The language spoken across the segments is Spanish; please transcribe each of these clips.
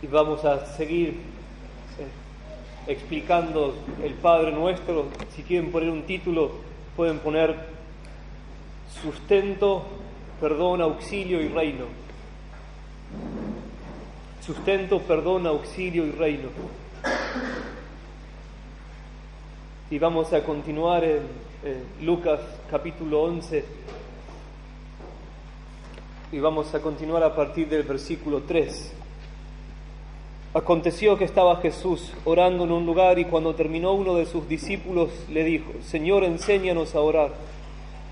y vamos a seguir explicando el Padre Nuestro. Si quieren poner un título, pueden poner Sustento, Perdón, Auxilio y Reino. Sustento, perdón, auxilio y reino. Y vamos a continuar en Lucas capítulo 11 y vamos a continuar a partir del versículo 3. Aconteció que estaba Jesús orando en un lugar y cuando terminó uno de sus discípulos le dijo: Señor, enséñanos a orar,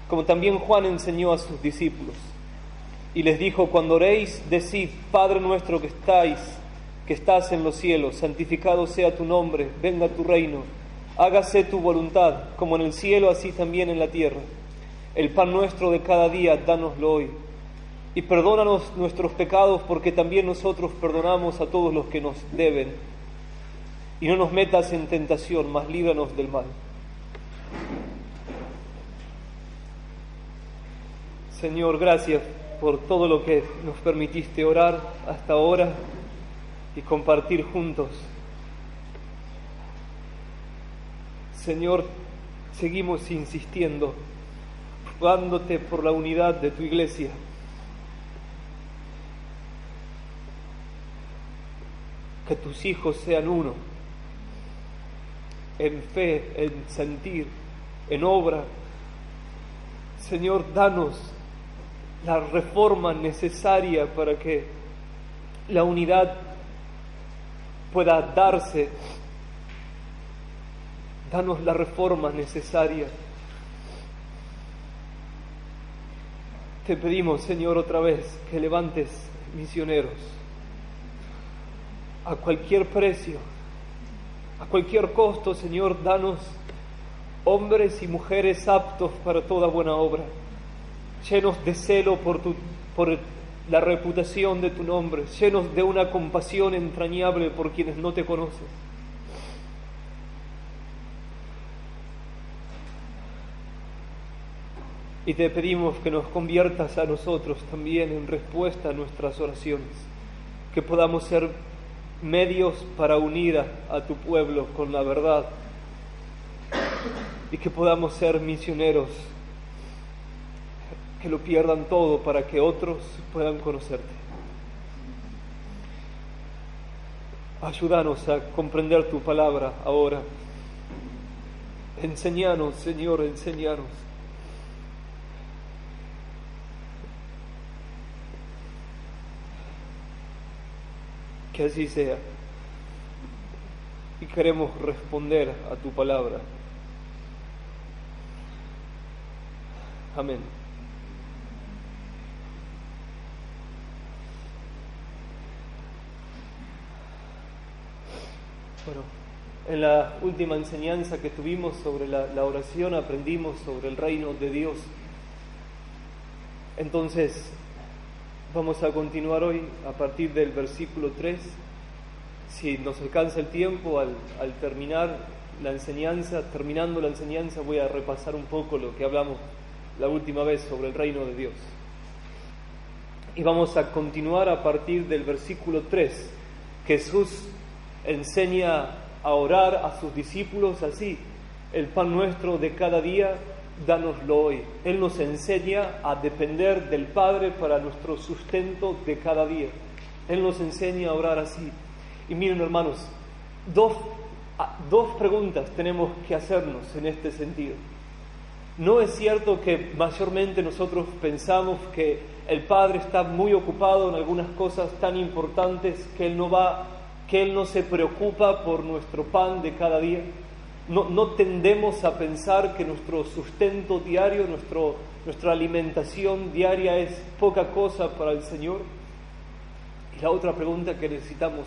como también Juan enseñó a sus discípulos. Y les dijo: cuando oréis, decid: Padre nuestro que estás en los cielos, santificado sea tu nombre, venga tu reino, hágase tu voluntad, como en el cielo, así también en la tierra. El pan nuestro de cada día, dánoslo hoy. Y perdónanos nuestros pecados, porque también nosotros perdonamos a todos los que nos deben. Y no nos metas en tentación, mas líbranos del mal. Señor, gracias por todo lo que nos permitiste orar hasta ahora y compartir juntos. Señor, seguimos insistiendo, rogándote por la unidad de tu iglesia. Que tus hijos sean uno, en fe, en sentir, en obra. Señor, danos la reforma necesaria para que la unidad pueda darse. Danos la reforma necesaria. Te pedimos, Señor, otra vez que levantes misioneros a cualquier precio, a cualquier costo. Señor, danos hombres y mujeres aptos para toda buena obra, llenos de celo por la reputación de tu nombre, llenos de una compasión entrañable por quienes no te conocen. Y te pedimos que nos conviertas a nosotros también en respuesta a nuestras oraciones, que podamos ser medios para unir a tu pueblo con la verdad y que podamos ser misioneros que lo pierdan todo para que otros puedan conocerte. Ayúdanos a comprender tu palabra ahora. Enséñanos, Señor, enséñanos. Que así sea. Y queremos responder a tu palabra. Amén. Bueno, en la última enseñanza que tuvimos sobre la oración aprendimos sobre el reino de Dios. Entonces, vamos a continuar hoy a partir del versículo 3. Si nos alcanza el tiempo, al terminando la enseñanza, voy a repasar un poco lo que hablamos la última vez sobre el reino de Dios. Y vamos a continuar a partir del versículo 3. Jesús enseña a orar a sus discípulos así: el pan nuestro de cada día, dánoslo hoy. Él nos enseña a depender del Padre para nuestro sustento de cada día. Él nos enseña a orar así. Y miren, hermanos, dos preguntas tenemos que hacernos en este sentido. ¿No es cierto que mayormente nosotros pensamos que el Padre está muy ocupado en algunas cosas tan importantes que Él no se preocupa por nuestro pan de cada día? No tendemos a pensar que nuestro sustento diario, nuestra alimentación diaria es poca cosa para el Señor. Y la otra pregunta que necesitamos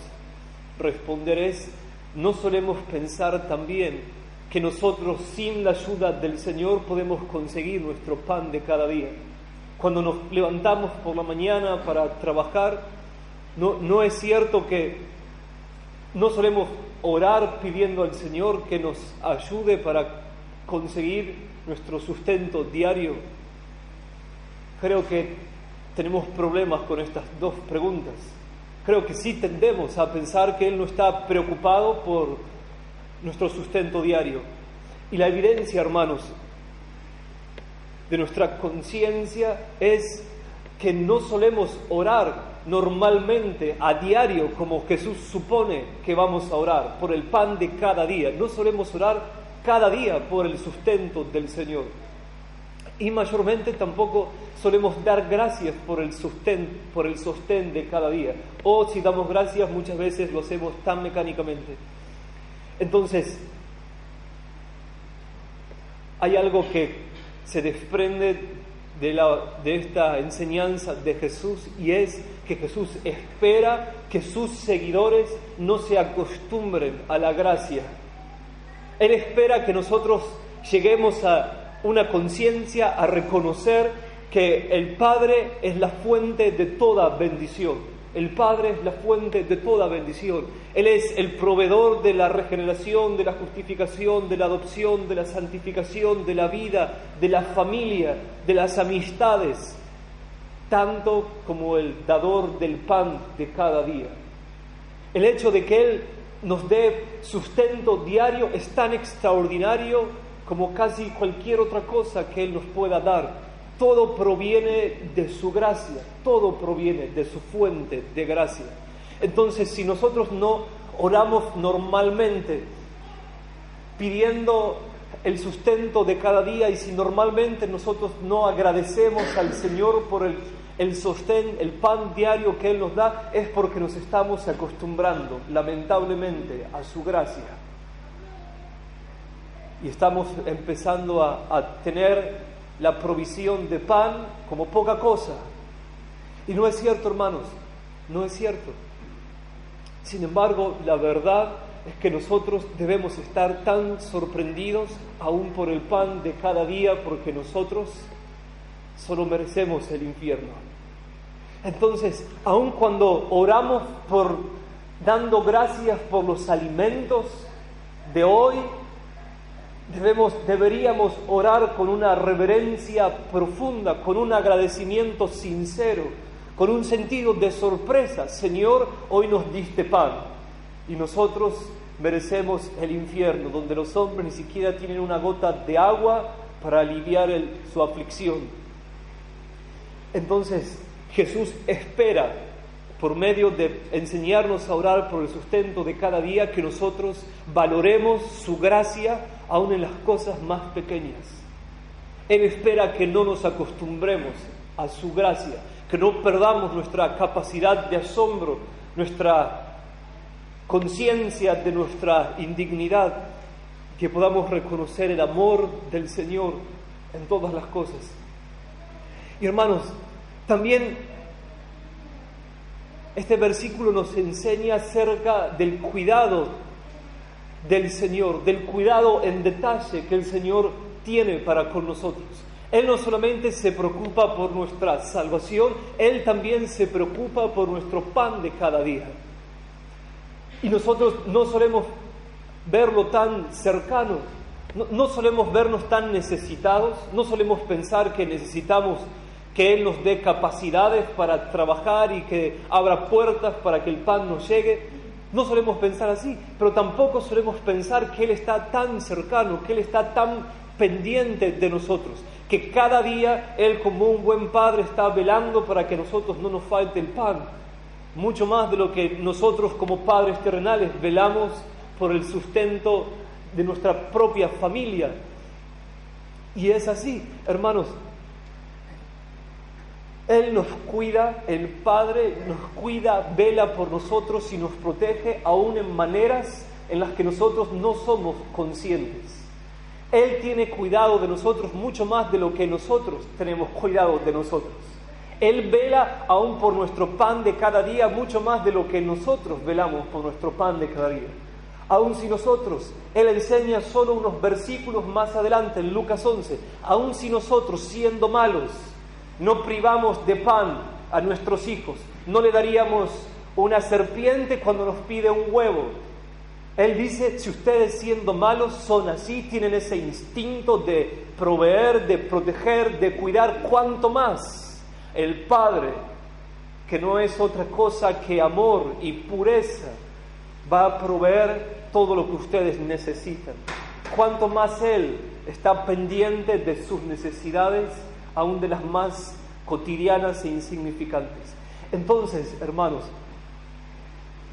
responder es: ¿no solemos pensar también que nosotros sin la ayuda del Señor podemos conseguir nuestro pan de cada día? Cuando nos levantamos por la mañana para trabajar, ¿no es cierto que no solemos orar pidiendo al Señor que nos ayude para conseguir nuestro sustento diario? Creo que tenemos problemas con estas dos preguntas. creo que sí tendemos a pensar que Él no está preocupado por nuestro sustento diario. Y la evidencia, hermanos, de nuestra conciencia es que no solemos orar normalmente, a diario, como Jesús supone que vamos a orar, por el pan de cada día. No solemos orar cada día por el sustento del Señor. Y mayormente tampoco solemos dar gracias por el sostén de cada día. O si damos gracias, muchas veces lo hacemos tan mecánicamente. Entonces, hay algo que se desprende de esta enseñanza de Jesús, y es que Jesús espera que sus seguidores no se acostumbren a la gracia. Él espera que nosotros lleguemos a una conciencia, a reconocer que el Padre es la fuente de toda bendición. El Padre es la fuente de toda bendición. Él es el proveedor de la regeneración, de la justificación, de la adopción, de la santificación, de la vida, de la familia, de las amistades, tanto como el dador del pan de cada día. El hecho de que Él nos dé sustento diario es tan extraordinario como casi cualquier otra cosa que Él nos pueda dar. Todo proviene de su gracia, todo proviene de su fuente de gracia. Entonces, si nosotros no oramos normalmente pidiendo el sustento de cada día, y si normalmente nosotros no agradecemos al Señor por el sostén, el pan diario que Él nos da, es porque nos estamos acostumbrando, lamentablemente, a su gracia. Y estamos empezando a tener la provisión de pan como poca cosa. Y no es cierto, hermanos, no es cierto. Sin embargo, la verdad es que nosotros debemos estar tan sorprendidos aún por el pan de cada día, porque nosotros solo merecemos el infierno. Entonces, aun cuando oramos dando gracias por los alimentos de hoy, deberíamos orar con una reverencia profunda, con un agradecimiento sincero, con un sentido de sorpresa. Señor, hoy nos diste pan y nosotros merecemos el infierno, donde los hombres ni siquiera tienen una gota de agua para aliviar su aflicción. Entonces, Jesús espera, por medio de enseñarnos a orar por el sustento de cada día, que nosotros valoremos su gracia aún en las cosas más pequeñas. Él espera que no nos acostumbremos a su gracia, que no perdamos nuestra capacidad de asombro, nuestra conciencia de nuestra indignidad, que podamos reconocer el amor del Señor en todas las cosas. Y hermanos, también este versículo nos enseña acerca del cuidado del Señor, del cuidado en detalle que el Señor tiene para con nosotros. Él no solamente se preocupa por nuestra salvación, Él también se preocupa por nuestro pan de cada día. Y nosotros no solemos verlo tan cercano, no solemos vernos tan necesitados, no solemos pensar que necesitamos que Él nos dé capacidades para trabajar y que abra puertas para que el pan nos llegue. No solemos pensar así, pero tampoco solemos pensar que Él está tan cercano, que Él está tan pendiente de nosotros, que cada día Él, como un buen padre, está velando para que a nosotros no nos falte el pan, mucho más de lo que nosotros como padres terrenales velamos por el sustento de nuestra propia familia. Y es así, hermanos. Él nos cuida, el Padre nos cuida, vela por nosotros y nos protege aún en maneras en las que nosotros no somos conscientes. Él tiene cuidado de nosotros mucho más de lo que nosotros tenemos cuidado de nosotros. Él vela aún por nuestro pan de cada día mucho más de lo que nosotros velamos por nuestro pan de cada día. Aún si nosotros, Él enseña solo unos versículos más adelante en Lucas 11, aún si nosotros, siendo malos, no privamos de pan a nuestros hijos, no le daríamos una serpiente cuando nos pide un huevo. Él dice, si ustedes siendo malos son así, tienen ese instinto de proveer, de proteger, de cuidar, ¿cuánto más el Padre que no es otra cosa que amor y pureza, va a proveer todo lo que ustedes necesitan. Cuanto más Él está pendiente de sus necesidades, aún de las más cotidianas e insignificantes. Entonces, hermanos,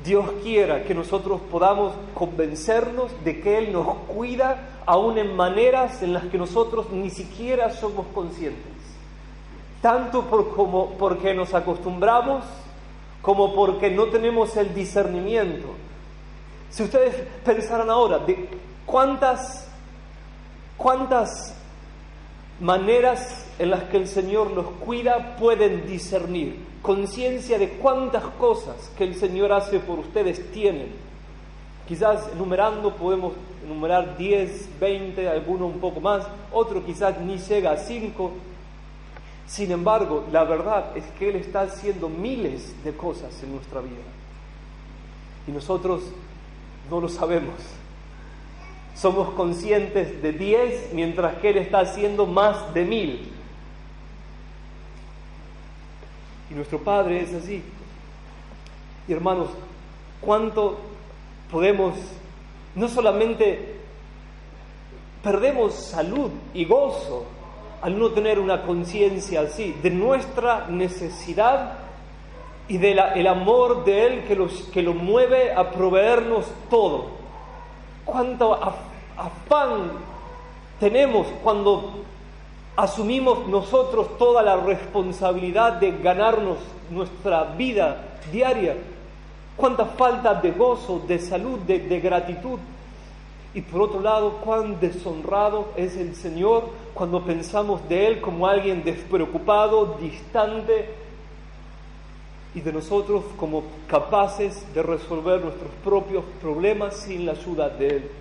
Dios quiera que nosotros podamos convencernos de que Él nos cuida aún en maneras en las que nosotros ni siquiera somos conscientes. Tanto porque nos acostumbramos, como porque no tenemos el discernimiento. Si ustedes pensaran ahora de cuántas maneras en las que el Señor los cuida pueden discernir, conciencia de cuántas cosas que el Señor hace por ustedes tienen. Quizás enumerando podemos enumerar 10, 20, alguno un poco más, otro quizás ni llega a 5. Sin embargo, la verdad es que Él está haciendo miles de cosas en nuestra vida y nosotros no lo sabemos. Somos conscientes de 10, mientras que Él está haciendo más de 1000. Y nuestro Padre es así. Y hermanos, ¿cuánto podemos, no solamente perdemos salud y gozo al no tener una conciencia así, de nuestra necesidad y del amor de Él que lo mueve a proveernos todo? ¿Cuánto afán tenemos cuando asumimos nosotros toda la responsabilidad de ganarnos nuestra vida diaria? ¿Cuánta falta de gozo, de salud, de gratitud? Y por otro lado, cuán deshonrado es el Señor cuando pensamos de Él como alguien despreocupado, distante, y de nosotros como capaces de resolver nuestros propios problemas sin la ayuda de Él.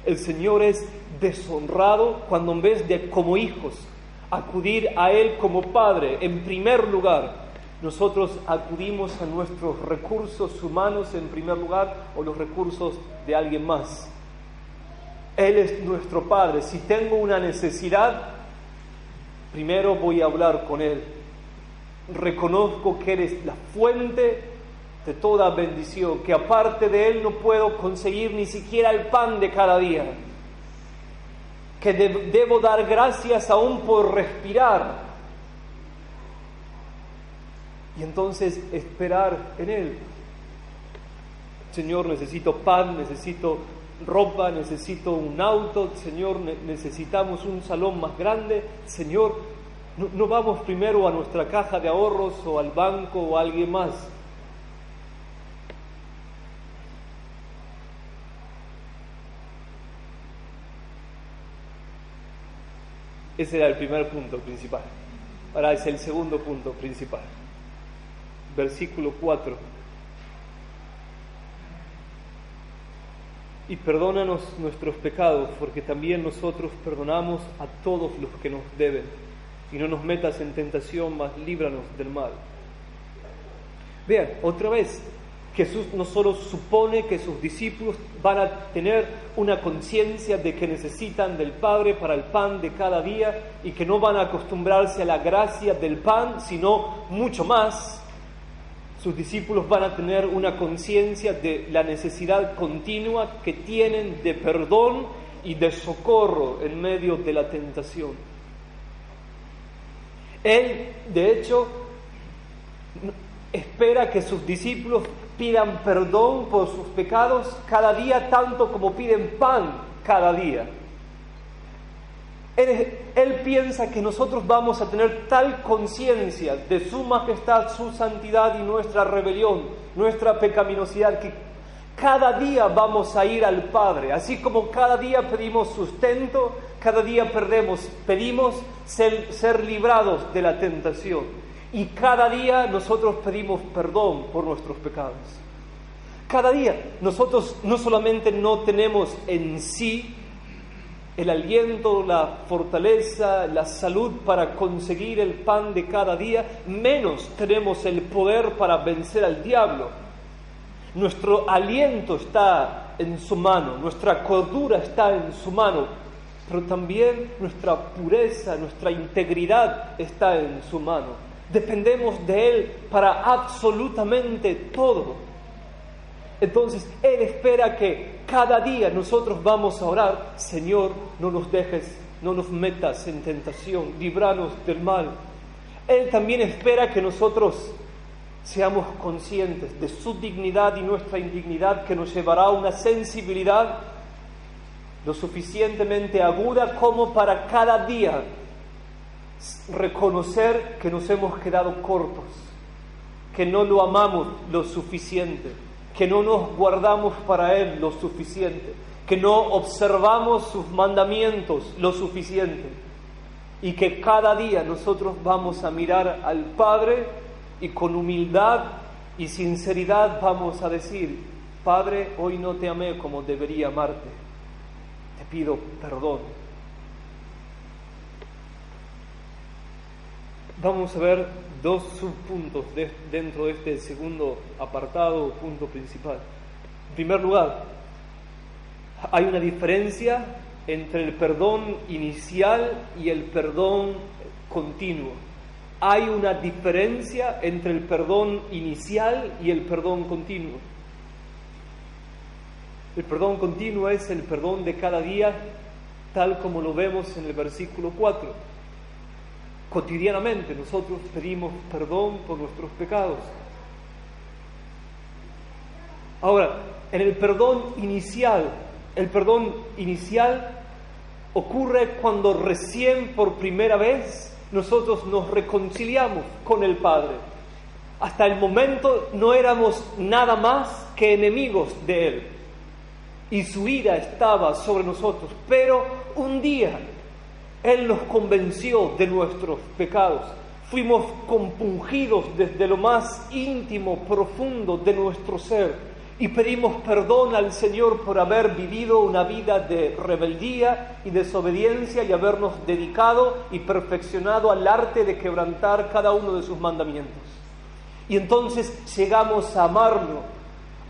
El Señor es deshonrado cuando en vez de como hijos acudir a Él como Padre en primer lugar, nosotros acudimos a nuestros recursos humanos en primer lugar o los recursos de alguien más. Él es nuestro Padre. Si tengo una necesidad, primero voy a hablar con Él. Reconozco que Él es la fuente de toda bendición, que aparte de Él no puedo conseguir ni siquiera el pan de cada día, que debo dar gracias aún por respirar, y entonces esperar en Él. Señor, necesito pan, necesito ropa, necesito un auto. Señor, necesitamos un salón más grande. Señor, no vamos primero a nuestra caja de ahorros o al banco o a alguien más. Ese era el primer punto principal. Ahora es el segundo punto principal. Versículo 4. Y perdónanos nuestros pecados, porque también nosotros perdonamos a todos los que nos deben. Y no nos metas en tentación, mas líbranos del mal. Vean, otra vez, Jesús no solo supone que sus discípulos van a tener una conciencia de que necesitan del Padre para el pan de cada día y que no van a acostumbrarse a la gracia del pan, sino mucho más. Sus discípulos van a tener una conciencia de la necesidad continua que tienen de perdón y de socorro en medio de la tentación. Él, de hecho, espera que sus discípulos pidan perdón por sus pecados cada día, tanto como piden pan cada día. Él piensa que nosotros vamos a tener tal conciencia de su majestad, su santidad y nuestra rebelión, nuestra pecaminosidad, que cada día vamos a ir al Padre. Así como cada día pedimos sustento, cada día pedimos ser librados de la tentación. Y cada día nosotros pedimos perdón por nuestros pecados. Cada día nosotros no solamente no tenemos en sí el aliento, la fortaleza, la salud para conseguir el pan de cada día, menos tenemos el poder para vencer al diablo. Nuestro aliento está en su mano, nuestra cordura está en su mano, pero también nuestra pureza, nuestra integridad está en su mano. Dependemos de Él para absolutamente todo. Entonces, Él espera que cada día nosotros vamos a orar: Señor, no nos dejes, no nos metas en tentación, líbranos del mal. Él también espera que nosotros seamos conscientes de su dignidad y nuestra indignidad, que nos llevará a una sensibilidad lo suficientemente aguda como para cada día reconocer que nos hemos quedado cortos, que no lo amamos lo suficiente, que no nos guardamos para Él lo suficiente, que no observamos sus mandamientos lo suficiente, y que cada día nosotros vamos a mirar al Padre y con humildad y sinceridad vamos a decir: Padre, hoy no te amé como debería amarte, te pido perdón. Vamos a ver dos subpuntos dentro de este segundo apartado o punto principal. En primer lugar, hay una diferencia entre el perdón inicial y el perdón continuo. Hay una diferencia entre el perdón inicial y el perdón continuo. El perdón continuo es el perdón de cada día, tal como lo vemos en el versículo 4. Cotidianamente nosotros pedimos perdón por nuestros pecados. Ahora, en el perdón inicial ocurre cuando recién por primera vez nosotros nos reconciliamos con el Padre. Hasta el momento no éramos nada más que enemigos de Él, y su ira estaba sobre nosotros, pero un día Él nos convenció de nuestros pecados. Fuimos compungidos desde lo más íntimo, profundo de nuestro ser, y pedimos perdón al Señor por haber vivido una vida de rebeldía y desobediencia y habernos dedicado y perfeccionado al arte de quebrantar cada uno de sus mandamientos. Y entonces llegamos a amarlo,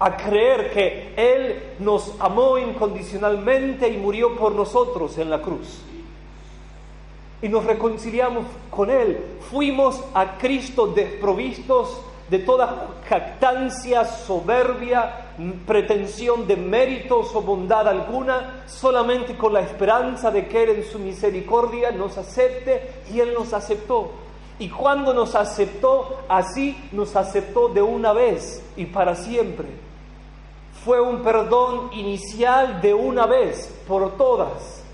a creer que Él nos amó incondicionalmente y murió por nosotros en la cruz. Y nos reconciliamos con Él. Fuimos a Cristo desprovistos de toda jactancia, soberbia, pretensión de méritos o bondad alguna, solamente con la esperanza de que Él en su misericordia nos acepte, y Él nos aceptó. Y cuando nos aceptó, así nos aceptó de una vez y para siempre. Fue un perdón inicial de una vez por todas.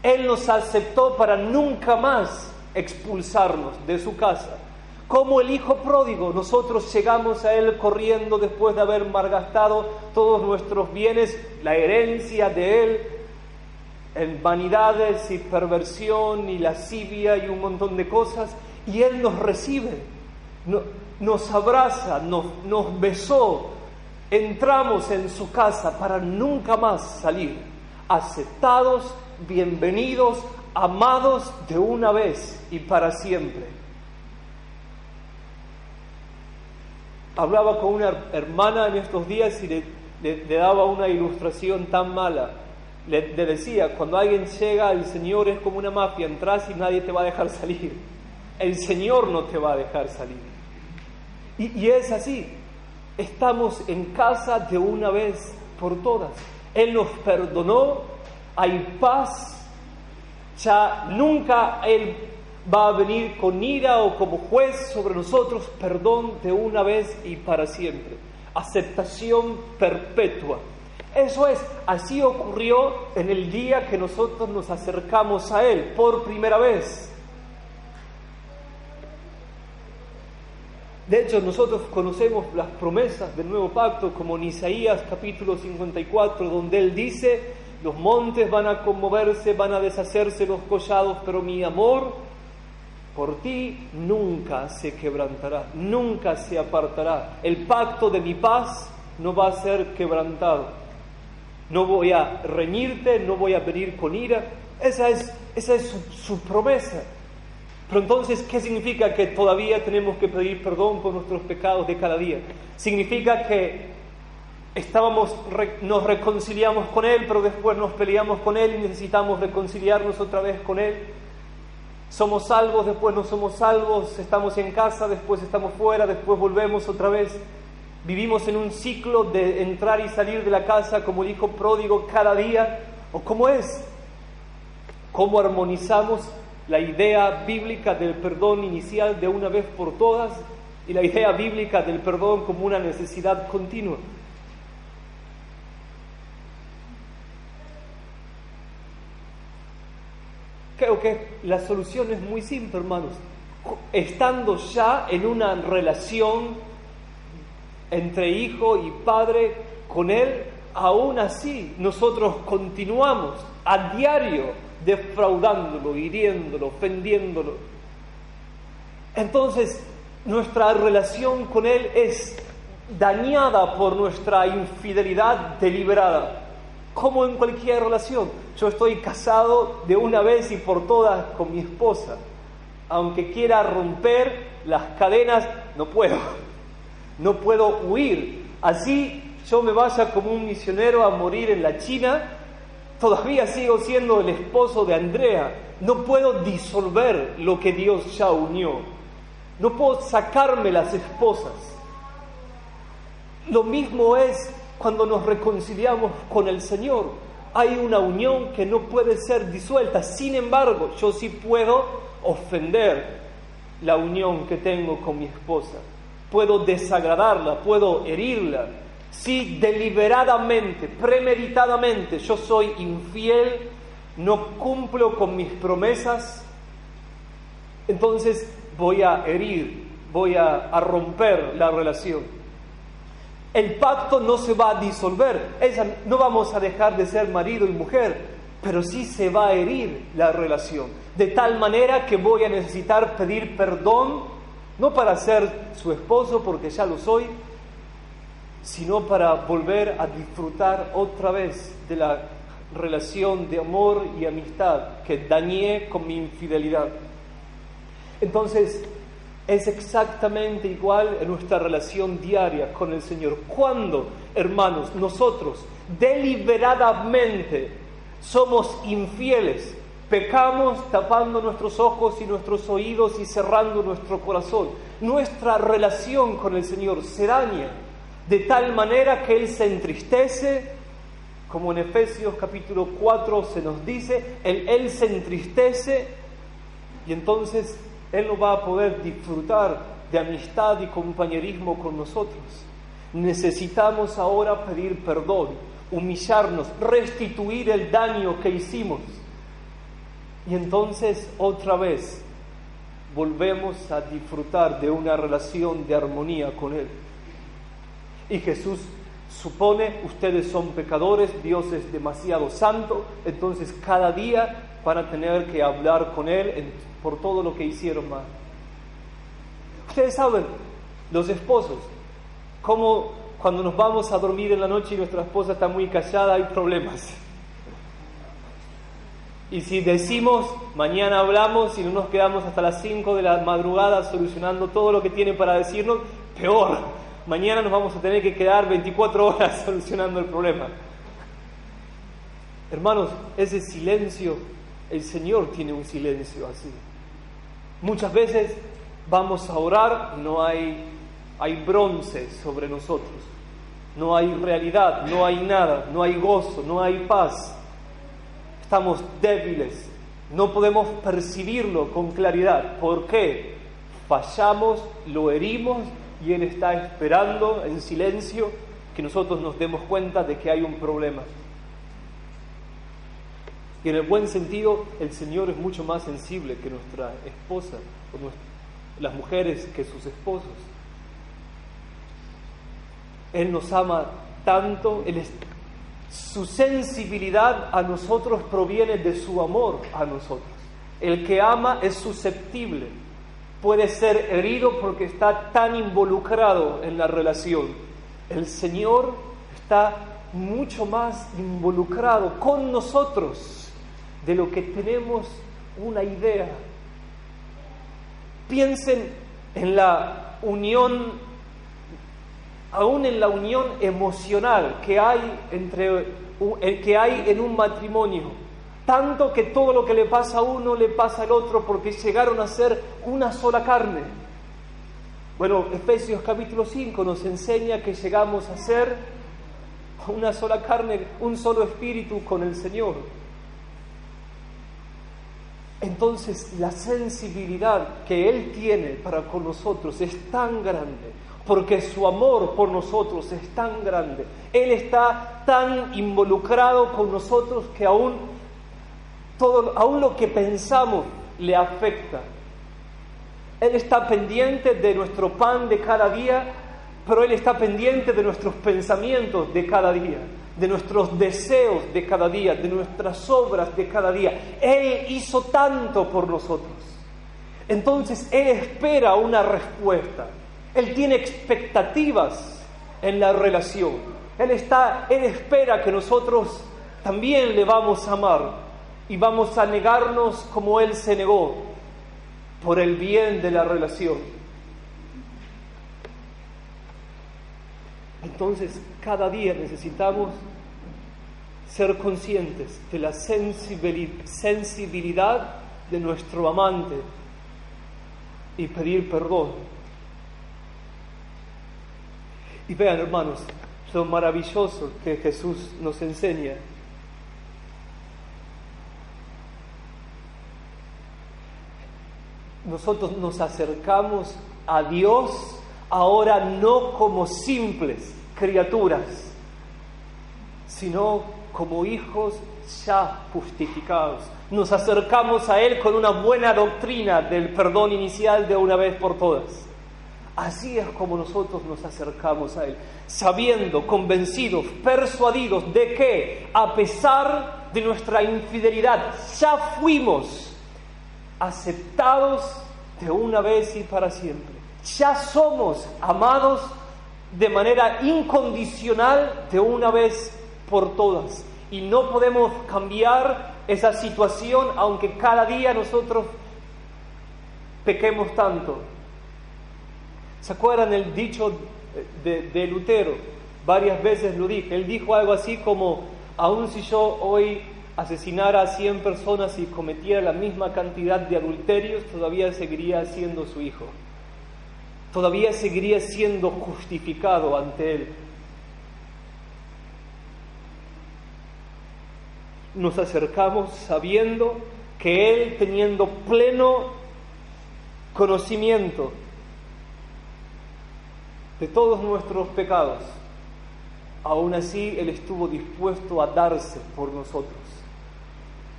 Él nos aceptó para nunca más expulsarnos de su casa. Como el hijo pródigo, nosotros llegamos a Él corriendo después de haber malgastado todos nuestros bienes, la herencia de Él, en vanidades y perversión y lascivia y un montón de cosas, y Él nos recibe, nos abraza, nos besó. Entramos en su casa para nunca más salir, aceptados, bienvenidos, amados de una vez y para siempre. Hablaba con una hermana en estos días y le daba una ilustración tan mala. Le decía: cuando alguien llega al Señor es como una mafia, entras y nadie te va a dejar salir. El Señor no te va a dejar salir. Y es así. Estamos en casa de una vez por todas. Él nos perdonó, hay paz, ya nunca Él va a venir con ira o como juez sobre nosotros. Perdón de una vez y para siempre. Aceptación perpetua. Eso es, así ocurrió en el día que nosotros nos acercamos a Él por primera vez. De hecho, nosotros conocemos las promesas del nuevo pacto, como en Isaías capítulo 54, donde Él dice: los montes van a conmoverse, van a deshacerse los collados, pero mi amor por ti nunca se quebrantará, nunca se apartará. El pacto de mi paz no va a ser quebrantado. No voy a reñirte, no voy a venir con ira. Esa es su promesa. Pero entonces, ¿qué significa? Que todavía tenemos que pedir perdón por nuestros pecados de cada día. Significa que nos reconciliamos con Él, pero después nos peleamos con Él y necesitamos reconciliarnos otra vez con Él. Somos salvos, después no somos salvos, estamos en casa, después estamos fuera, después volvemos otra vez. Vivimos en un ciclo de entrar y salir de la casa como el hijo pródigo cada día. ¿O cómo es? ¿Cómo armonizamos la idea bíblica del perdón inicial de una vez por todas y la idea bíblica del perdón como una necesidad continua? Creo que la solución es muy simple, hermanos. Estando ya en una relación entre hijo y padre con Él, aún así nosotros continuamos a diario defraudándolo, hiriéndolo, ofendiéndolo. Entonces, nuestra relación con Él es dañada por nuestra infidelidad deliberada. Como en cualquier relación, yo estoy casado de una vez y por todas con mi esposa. Aunque quiera romper las cadenas, no puedo. No puedo huir. Así yo me vaya como un misionero a morir en la China, todavía sigo siendo el esposo de Andrea. No puedo disolver lo que Dios ya unió. No puedo sacarme las esposas. Lo mismo es cuando nos reconciliamos con el Señor. Hay una unión que no puede ser disuelta. Sin embargo, yo sí puedo ofender la unión que tengo con mi esposa. Puedo desagradarla, puedo herirla. Si deliberadamente, premeditadamente yo soy infiel, no cumplo con mis promesas, entonces voy a herir, voy a romper la relación. El pacto no se va a disolver, no vamos a dejar de ser marido y mujer, pero sí se va a herir la relación, de tal manera que voy a necesitar pedir perdón, no para ser su esposo, porque ya lo soy, sino para volver a disfrutar otra vez de la relación de amor y amistad que dañé con mi infidelidad. Entonces, es exactamente igual en nuestra relación diaria con el Señor. Cuando, hermanos, nosotros deliberadamente somos infieles, pecamos tapando nuestros ojos y nuestros oídos y cerrando nuestro corazón, nuestra relación con el Señor se daña de tal manera que Él se entristece, como en Efesios capítulo 4 se nos dice, Él se entristece y entonces Él no va a poder disfrutar de amistad y compañerismo con nosotros. Necesitamos ahora pedir perdón, humillarnos, restituir el daño que hicimos. Y entonces otra vez volvemos a disfrutar de una relación de armonía con Él. Y Jesús supone, ustedes son pecadores, Dios es demasiado santo, entonces cada día van a tener que hablar con Él por todo lo que hicieron mal. Ustedes saben, los esposos, cómo cuando nos vamos a dormir en la noche y nuestra esposa está muy callada, hay problemas. Y si decimos, mañana hablamos y no nos quedamos hasta las 5 de la madrugada solucionando todo lo que tiene para decirnos, peor. Mañana nos vamos a tener que quedar 24 horas solucionando el problema. Hermanos, ese silencio, el Señor tiene un silencio así. Muchas veces vamos a orar, no hay bronce sobre nosotros. No hay realidad, no hay nada, no hay gozo, no hay paz. Estamos débiles, no podemos percibirlo con claridad. ¿Por qué? Fallamos, lo herimos y Él está esperando en silencio que nosotros nos demos cuenta de que hay un problema. Y en el buen sentido, el Señor es mucho más sensible que nuestra esposa, o las mujeres que sus esposos. Él nos ama tanto, su sensibilidad a nosotros proviene de su amor a nosotros. El que ama es susceptible, puede ser herido porque está tan involucrado en la relación. El Señor está mucho más involucrado con nosotros de lo que tenemos una idea. Piensen en la unión, aún en la unión emocional que hay en un matrimonio. tanto que todo lo que le pasa a uno le pasa al otro, porque llegaron a ser una sola carne. Bueno, Efesios capítulo 5 nos enseña que llegamos a ser una sola carne, un solo espíritu con el Señor. Entonces la sensibilidad que Él tiene para con nosotros es tan grande, porque su amor por nosotros es tan grande. Él está tan involucrado con nosotros que aún lo que pensamos le afecta. Él está pendiente de nuestro pan de cada día, pero Él está pendiente de nuestros pensamientos de cada día, de nuestros deseos de cada día, de nuestras obras de cada día. Él hizo tanto por nosotros. Entonces Él espera una respuesta. Él tiene expectativas en la relación. Él espera que nosotros también le vamos a amar y vamos a negarnos como Él se negó por el bien de la relación. Entonces, cada día necesitamos ser conscientes de la sensibilidad de nuestro amante y pedir perdón. Y vean, hermanos, lo maravilloso que Jesús nos enseña. Nosotros nos acercamos a Dios ahora no como simples criaturas, sino como hijos ya justificados. Nos acercamos a Él con una buena doctrina del perdón inicial de una vez por todas. Así es como nosotros nos acercamos a Él, sabiendo, convencidos, persuadidos de que, a pesar de nuestra infidelidad, ya fuimos aceptados de una vez y para siempre. Ya somos amados de manera incondicional de una vez por todas. Y no podemos cambiar esa situación aunque cada día nosotros pequemos tanto. ¿Se acuerdan el dicho de Lutero? Varias veces lo dije. Él dijo algo así como: aun si yo hoy asesinara a 100 personas y cometiera la misma cantidad de adulterios, todavía seguiría siendo su hijo. Todavía seguiría siendo justificado ante Él. Nos acercamos sabiendo que Él, teniendo pleno conocimiento de todos nuestros pecados, aún así Él estuvo dispuesto a darse por nosotros,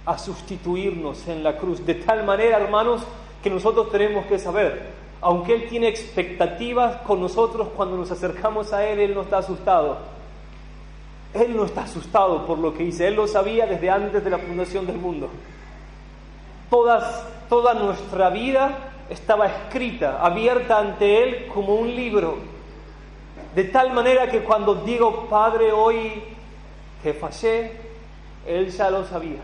a sustituirnos en la cruz. De tal manera, hermanos, que nosotros tenemos que saber, aunque Él tiene expectativas con nosotros, cuando nos acercamos a Él, Él no está asustado. Él no está asustado por lo que hice. Él lo sabía desde antes de la fundación del mundo. Toda nuestra vida estaba escrita, abierta ante Él como un libro. De tal manera que cuando digo: Padre, hoy que fallé, Él ya lo sabía.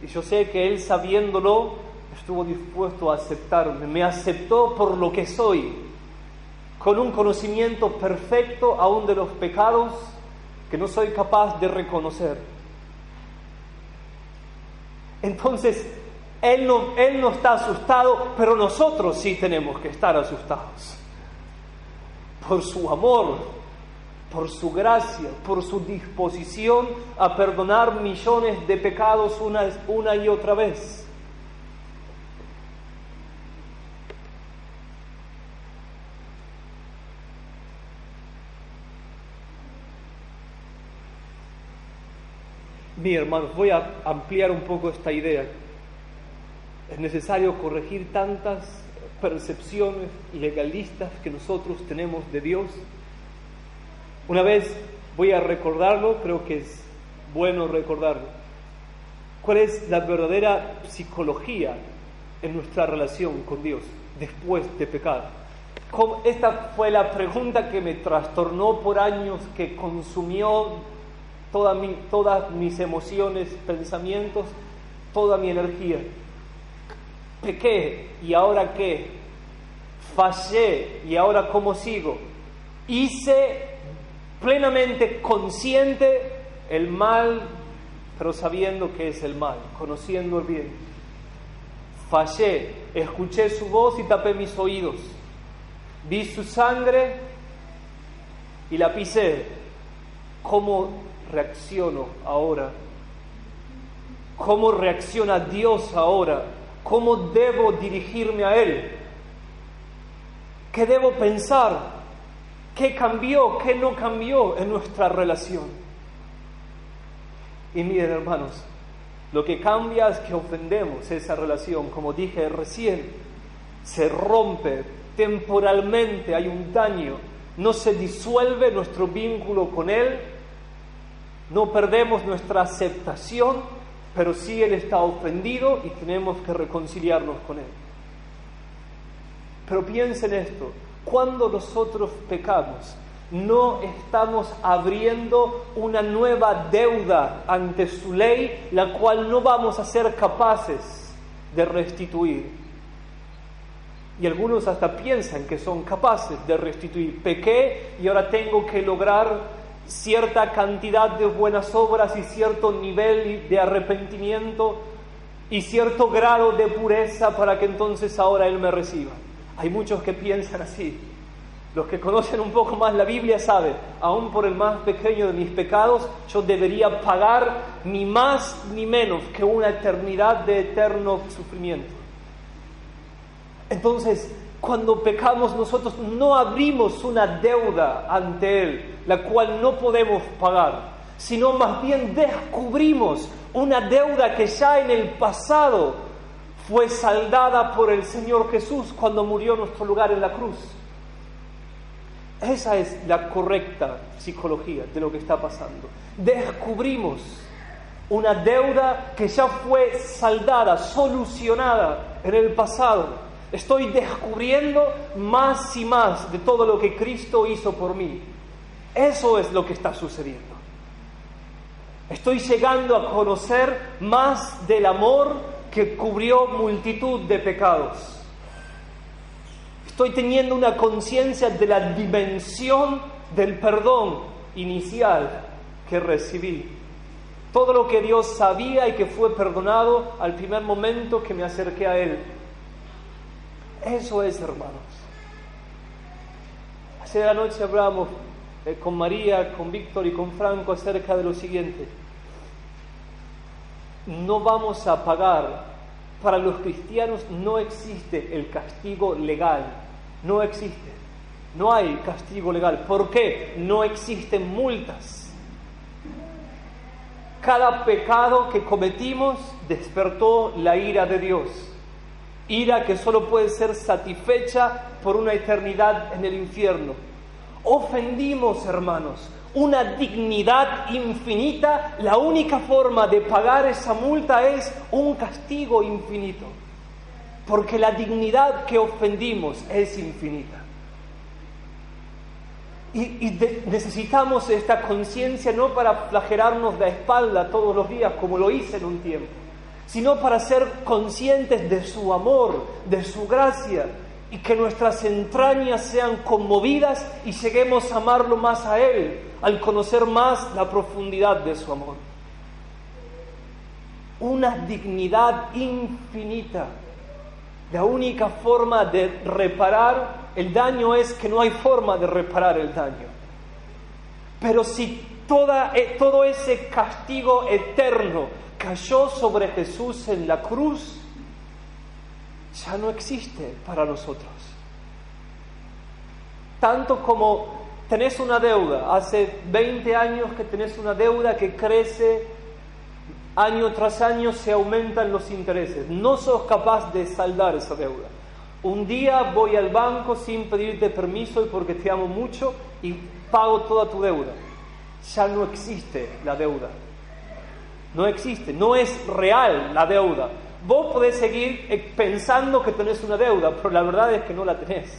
Y yo sé que Él, sabiéndolo, estuvo dispuesto a aceptarme. Me aceptó por lo que soy, con un conocimiento perfecto aún de los pecados que no soy capaz de reconocer. Entonces, Él no está asustado, pero nosotros sí tenemos que estar asustados. Por su amor, por su gracia, por su disposición a perdonar millones de pecados una y otra vez. Bien, hermanos, voy a ampliar un poco esta idea. Es necesario corregir tantas percepciones legalistas que nosotros tenemos de Dios. Una vez voy a recordarlo, creo que es bueno recordarlo. ¿Cuál es la verdadera psicología en nuestra relación con Dios después de pecar? Esta fue la pregunta que me trastornó por años, que consumió todas mis emociones, pensamientos, toda mi energía. Pequé, ¿y ahora qué? Fallé, ¿y ahora cómo sigo? Hice plenamente consciente el mal pero sabiendo que es el mal, conociendo el bien. Fallé, escuché su voz y tapé mis oídos. Vi su sangre y la pisé. ¿Cómo reacciono ahora? ¿Cómo reacciona Dios ahora? ¿Cómo debo dirigirme a Él? ¿Qué debo pensar? ¿Qué cambió? ¿Qué no cambió en nuestra relación? Y miren, hermanos, lo que cambia es que ofendemos esa relación. Como dije recién, se rompe temporalmente, hay un daño. No se disuelve nuestro vínculo con Él, no perdemos nuestra aceptación, pero sí Él está ofendido y tenemos que reconciliarnos con Él. Pero piensen esto, cuando nosotros pecamos, no estamos abriendo una nueva deuda ante su ley, la cual no vamos a ser capaces de restituir. Y algunos hasta piensan que son capaces de restituir. Pequé y ahora tengo que lograr cierta cantidad de buenas obras y cierto nivel de arrepentimiento y cierto grado de pureza para que entonces ahora Él me reciba. Hay muchos que piensan así. Los que conocen un poco más la Biblia saben, aún por el más pequeño de mis pecados, yo debería pagar ni más ni menos que una eternidad de eterno sufrimiento. Entonces, cuando pecamos nosotros no abrimos una deuda ante Él, la cual no podemos pagar, sino más bien descubrimos una deuda que ya en el pasado fue saldada por el Señor Jesús cuando murió en nuestro lugar en la cruz. Esa es la correcta psicología de lo que está pasando. Descubrimos una deuda que ya fue saldada, solucionada en el pasado. Estoy descubriendo más y más de todo lo que Cristo hizo por mí. Eso es lo que está sucediendo. Estoy llegando a conocer más del amor que cubrió multitud de pecados. Estoy teniendo una conciencia de la dimensión del perdón inicial que recibí. Todo lo que Dios sabía y que fue perdonado al primer momento que me acerqué a Él. Eso es, hermanos. Ayer anoche hablamos con María, con Víctor y con Franco acerca de lo siguiente. No vamos a pagar. Para los cristianos no existe el castigo legal. No existe. No hay castigo legal. ¿Por qué? No existen multas. Cada pecado que cometimos despertó la ira de Dios. Ira que solo puede ser satisfecha por una eternidad en el infierno. Ofendimos, hermanos, una dignidad infinita. La única forma de pagar esa multa es un castigo infinito, porque la dignidad que ofendimos es infinita. Necesitamos esta conciencia no para flagelarnos la espalda todos los días como lo hice en un tiempo, sino para ser conscientes de su amor, de su gracia, y que nuestras entrañas sean conmovidas y lleguemos a amarlo más a Él, al conocer más la profundidad de su amor. Una dignidad infinita. La única forma de reparar el daño es que no hay forma de reparar el daño. Pero si todo ese castigo eterno cayó sobre Jesús en la cruz, ya no existe para nosotros. Tanto como tenés una deuda, hace 20 años que tenés una deuda que crece, año tras año se aumentan los intereses, no sos capaz de saldar esa deuda. Un día voy al banco sin pedirte permiso y porque te amo mucho y pago toda tu deuda. Ya no existe la deuda. No existe, no es real la deuda. Vos podés seguir pensando que tenés una deuda, pero la verdad es que no la tenés.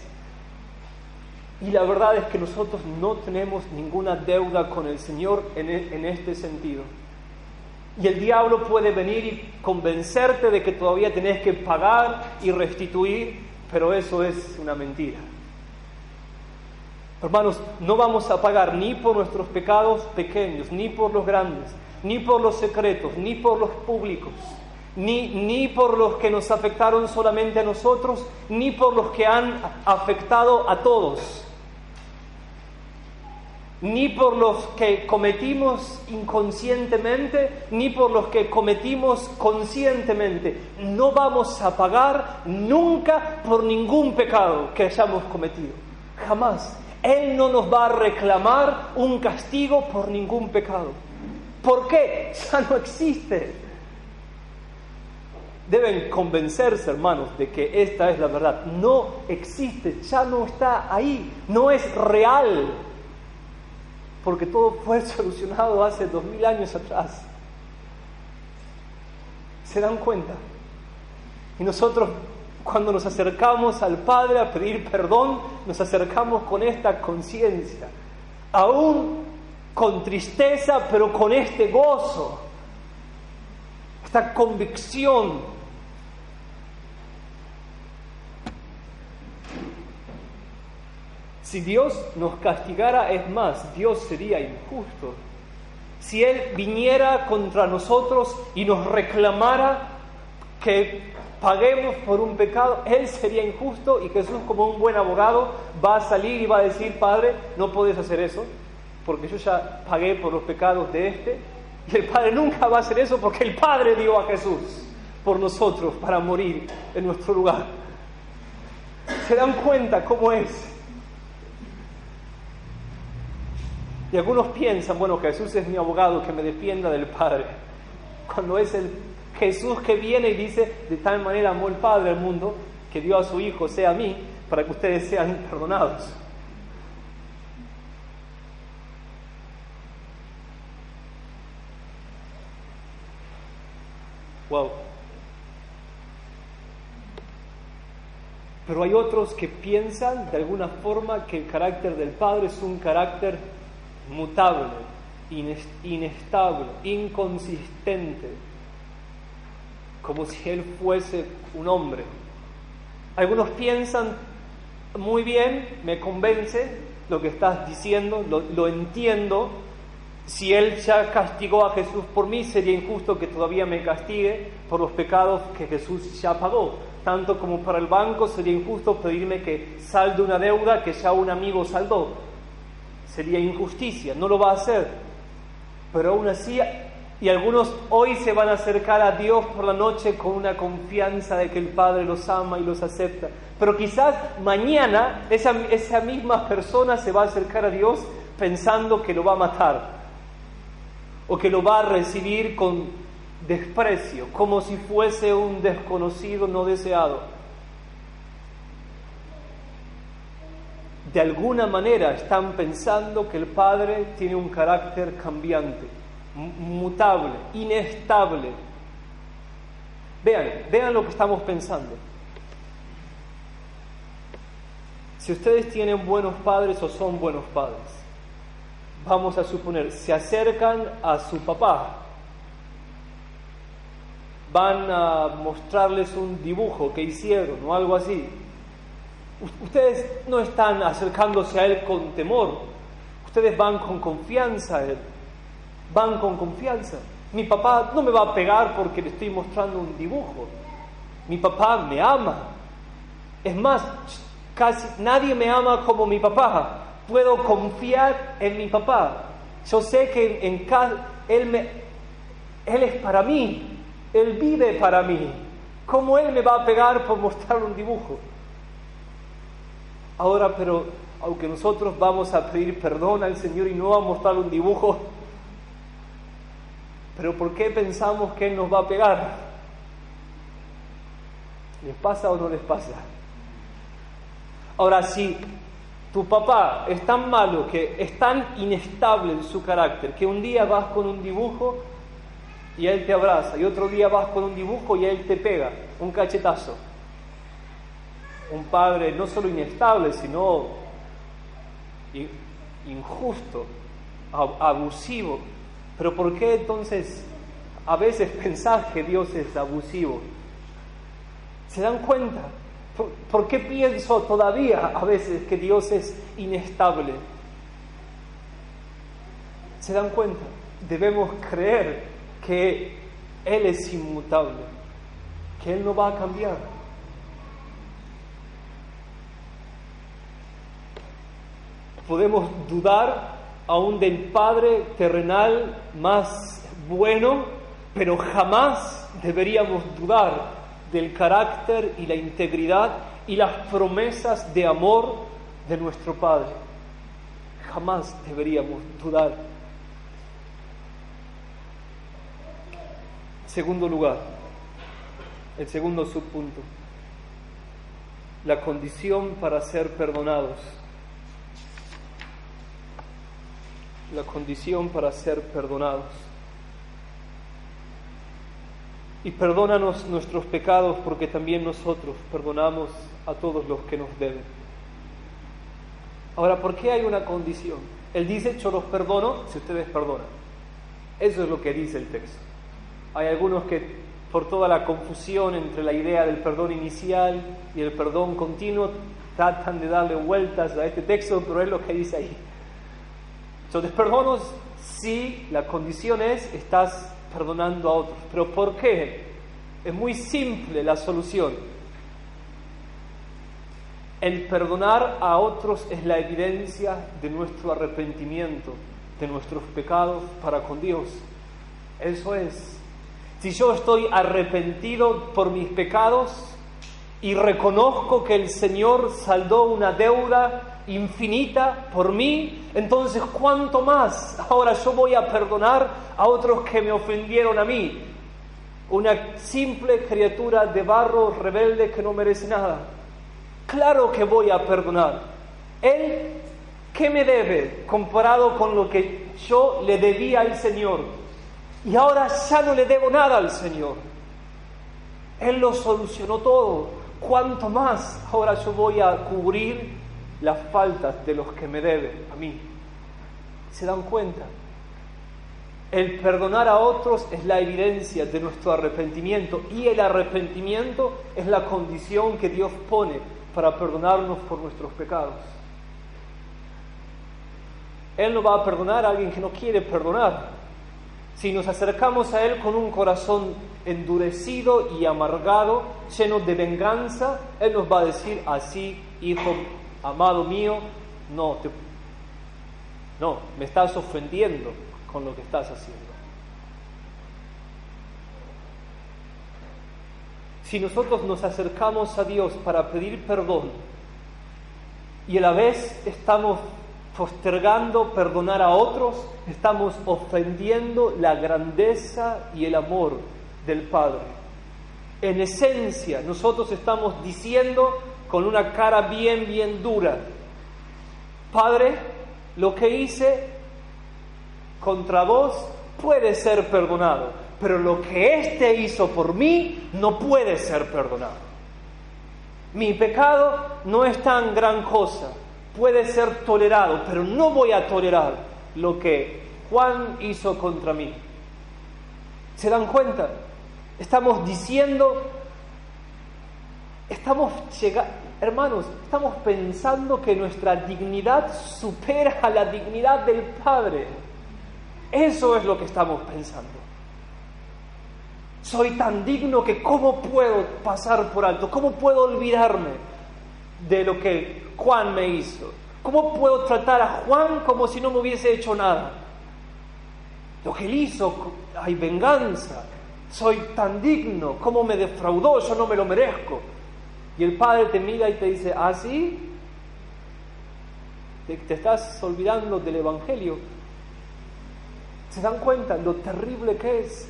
Y la verdad es que nosotros no tenemos ninguna deuda con el Señor en este sentido. Y el diablo puede venir y convencerte de que todavía tenés que pagar y restituir, pero eso es una mentira. Hermanos, no vamos a pagar ni por nuestros pecados pequeños, ni por los grandes, ni por los secretos, ni por los públicos, ni por los que nos afectaron solamente a nosotros, ni por los que han afectado a todos, ni por los que cometimos inconscientemente, ni por los que cometimos conscientemente. No vamos a pagar nunca por ningún pecado que hayamos cometido. Jamás. Él no nos va a reclamar un castigo por ningún pecado. ¿Por qué? Ya no existe. Deben convencerse, hermanos, de que esta es la verdad. No existe, ya no está ahí, no es real. Porque todo fue solucionado hace 2000 años atrás. ¿Se dan cuenta? Y nosotros, cuando nos acercamos al Padre a pedir perdón, nos acercamos con esta conciencia, aún con tristeza, pero con este gozo, esta convicción. Si Dios nos castigara, es más, Dios sería injusto. Si Él viniera contra nosotros y nos reclamara que paguemos por un pecado, Él sería injusto, y Jesús, como un buen abogado, va a salir y va a decir: Padre, no puedes hacer eso, porque yo ya pagué por los pecados de este. Y el Padre nunca va a hacer eso, porque el Padre dio a Jesús por nosotros para morir en nuestro lugar. ¿Se dan cuenta cómo es? Y algunos piensan: bueno, Jesús es mi abogado, que me defienda del Padre. Cuando es el Jesús que viene y dice: de tal manera amó el Padre al mundo, que dio a su Hijo, sea a mí, para que ustedes sean perdonados. Wow. Pero hay otros que piensan de alguna forma que el carácter del Padre es un carácter mutable, inestable, inconsistente, como si Él fuese un hombre. Algunos piensan: muy bien, me convence lo que estás diciendo, lo entiendo. Si Él ya castigó a Jesús por mí, sería injusto que todavía me castigue por los pecados que Jesús ya pagó. Tanto como para el banco sería injusto pedirme que salde una deuda que ya un amigo saldó. Sería injusticia, no lo va a hacer. Pero aún así, y algunos hoy se van a acercar a Dios por la noche con una confianza de que el Padre los ama y los acepta. Pero quizás mañana esa misma persona se va a acercar a Dios pensando que lo va a matar, o que lo va a recibir con desprecio, como si fuese un desconocido no deseado. De alguna manera están pensando que el Padre tiene un carácter cambiante, mutable, inestable. Vean lo que estamos pensando. Si ustedes tienen buenos padres o son buenos padres, vamos a suponer, se acercan a su papá, van a mostrarles un dibujo que hicieron o algo así. Ustedes no están acercándose a él con temor, ustedes van con confianza a él, van con confianza. Mi papá no me va a pegar porque le estoy mostrando un dibujo, mi papá me ama. Es más, casi nadie me ama como mi papá. Puedo confiar en mi papá. Yo sé que él es para mí, Él vive para mí. ¿Cómo Él me va a pegar por mostrar un dibujo? Ahora, pero aunque nosotros vamos a pedir perdón al Señor y no vamos a mostrar un dibujo, ¿pero por qué pensamos que Él nos va a pegar? ¿Les pasa o no les pasa? Ahora, si tu papá es tan malo, que es tan inestable en su carácter, que un día vas con un dibujo y Él te abraza, y otro día vas con un dibujo y Él te pega un cachetazo. Un padre no solo inestable, sino injusto, abusivo. Pero ¿por qué entonces a veces pensás que Dios es abusivo? ¿Se dan cuenta? ¿Por qué pienso todavía a veces que Dios es inestable? ¿Se dan cuenta? Debemos creer que Él es inmutable, que Él no va a cambiar. Podemos dudar aún del Padre terrenal más bueno, pero jamás deberíamos dudar del carácter y la integridad y las promesas de amor de nuestro Padre. Jamás deberíamos dudar. Segundo lugar, el segundo subpunto, la condición para ser perdonados. La condición para ser perdonados. Y perdónanos nuestros pecados, porque también nosotros perdonamos a todos los que nos deben. Ahora, ¿por qué hay una condición? Él dice, yo los perdono si ustedes perdonan. Eso es lo que dice el texto. Hay algunos que, por toda la confusión entre la idea del perdón inicial y el perdón continuo, tratan de darle vueltas a este texto, pero es lo que dice ahí. Yo les perdono si la condición es, estás perdonando a otros. ¿Pero por qué? Es muy simple la solución. El perdonar a otros es la evidencia de nuestro arrepentimiento, de nuestros pecados para con Dios. Eso es. Si yo estoy arrepentido por mis pecados y reconozco que el Señor saldó una deuda infinita por mí, entonces ¿cuánto más ahora yo voy a perdonar a otros que me ofendieron a mí? Una simple criatura de barro rebelde que no merece nada. Claro que voy a perdonar. Él, ¿qué me debe comparado con lo que yo le debía al Señor? Y ahora ya no le debo nada al Señor. Él lo solucionó todo. ¿Cuánto más ahora yo voy a cubrir las faltas de los que me deben a mí? ¿Se dan cuenta? El perdonar a otros es la evidencia de nuestro arrepentimiento, y el arrepentimiento es la condición que Dios pone para perdonarnos por nuestros pecados. Él no va a perdonar a alguien que no quiere perdonar. Si nos acercamos a Él con un corazón endurecido y amargado, lleno de venganza, Él nos va a decir así: hijo amado mío, no, me estás ofendiendo con lo que estás haciendo. Si nosotros nos acercamos a Dios para pedir perdón y a la vez estamos postergando perdonar a otros, estamos ofendiendo la grandeza y el amor del Padre. En esencia, nosotros estamos diciendo con una cara bien dura: Padre, lo que hice contra vos puede ser perdonado, pero lo que éste hizo por mí no puede ser perdonado. Mi pecado no es tan gran cosa, puede ser tolerado, pero no voy a tolerar lo que Juan hizo contra mí. ¿Se dan cuenta? Estamos diciendo, hermanos, estamos pensando que nuestra dignidad supera a la dignidad del Padre. Eso es lo que estamos pensando. Soy tan digno que ¿cómo puedo pasar por alto? ¿Cómo puedo olvidarme de lo que Juan me hizo? ¿Cómo puedo tratar a Juan como si no me hubiese hecho nada? Lo que él hizo, hay venganza. Soy tan digno, ¿cómo me defraudó? Yo no me lo merezco. Y el Padre te mira y te dice: ¿ah, sí? Te estás olvidando del Evangelio. ¿Se dan cuenta lo terrible que es?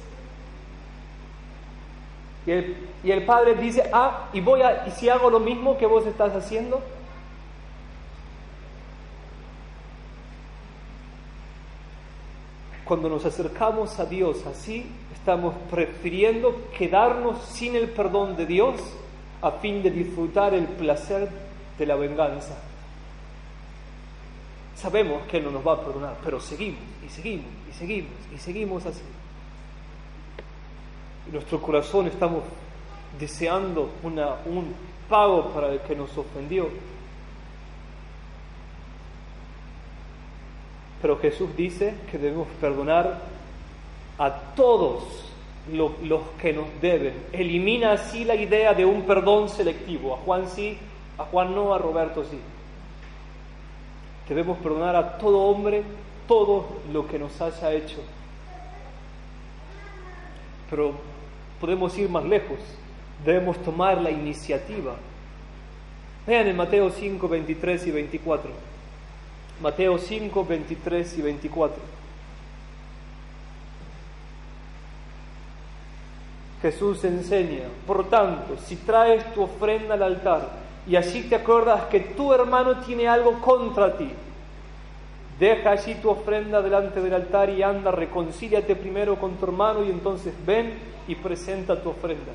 Y el Padre dice: ¿y si hago lo mismo que vos estás haciendo? Cuando nos acercamos a Dios así, estamos prefiriendo quedarnos sin el perdón de Dios a fin de disfrutar el placer de la venganza. Sabemos que Él no nos va a perdonar, pero seguimos así. En nuestro corazón estamos deseando pago para el que nos ofendió. Pero Jesús dice que debemos perdonar a todos los que nos deben. Elimina así la idea de un perdón selectivo. A Juan sí, a Juan no, a Roberto sí. Debemos perdonar a todo hombre todo lo que nos haya hecho. Pero podemos ir más lejos. Debemos tomar la iniciativa. Vean en Mateo 5, 23 y 24. Mateo 5, 23 y 24. Jesús enseña: por tanto, si traes tu ofrenda al altar y allí te acuerdas que tu hermano tiene algo contra ti, deja allí tu ofrenda delante del altar y anda, reconcíliate primero con tu hermano y entonces ven y presenta tu ofrenda.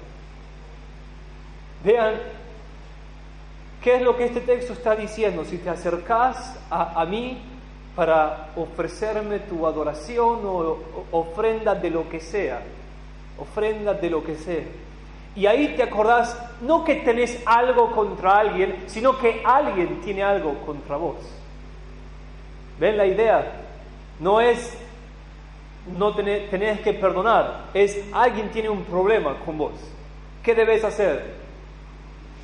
Vean qué es lo que este texto está diciendo. Si te acercás a mí para ofrecerme tu adoración o ofrenda de lo que sea, y ahí te acordás no que tenés algo contra alguien, sino que alguien tiene algo contra vos. ¿Ven la idea? No es no tenés que perdonar, es alguien tiene un problema con vos. ¿Qué debes hacer?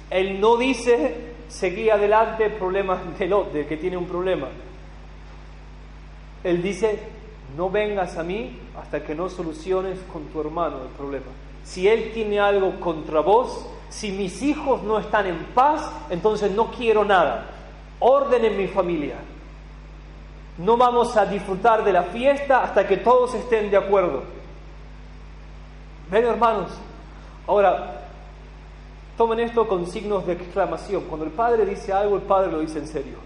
Él no dice seguí adelante problemas de que tiene un problema. Él dice no vengas a mí hasta que no soluciones con tu hermano el problema. Si él tiene algo contra vos, si mis hijos no están en paz, entonces no quiero nada. Orden en mi familia. No vamos a disfrutar de la fiesta hasta que todos estén de acuerdo. ¿Ven, hermanos? Ahora, tomen esto con signos de exclamación. Cuando el Padre dice algo, el Padre lo dice en serio.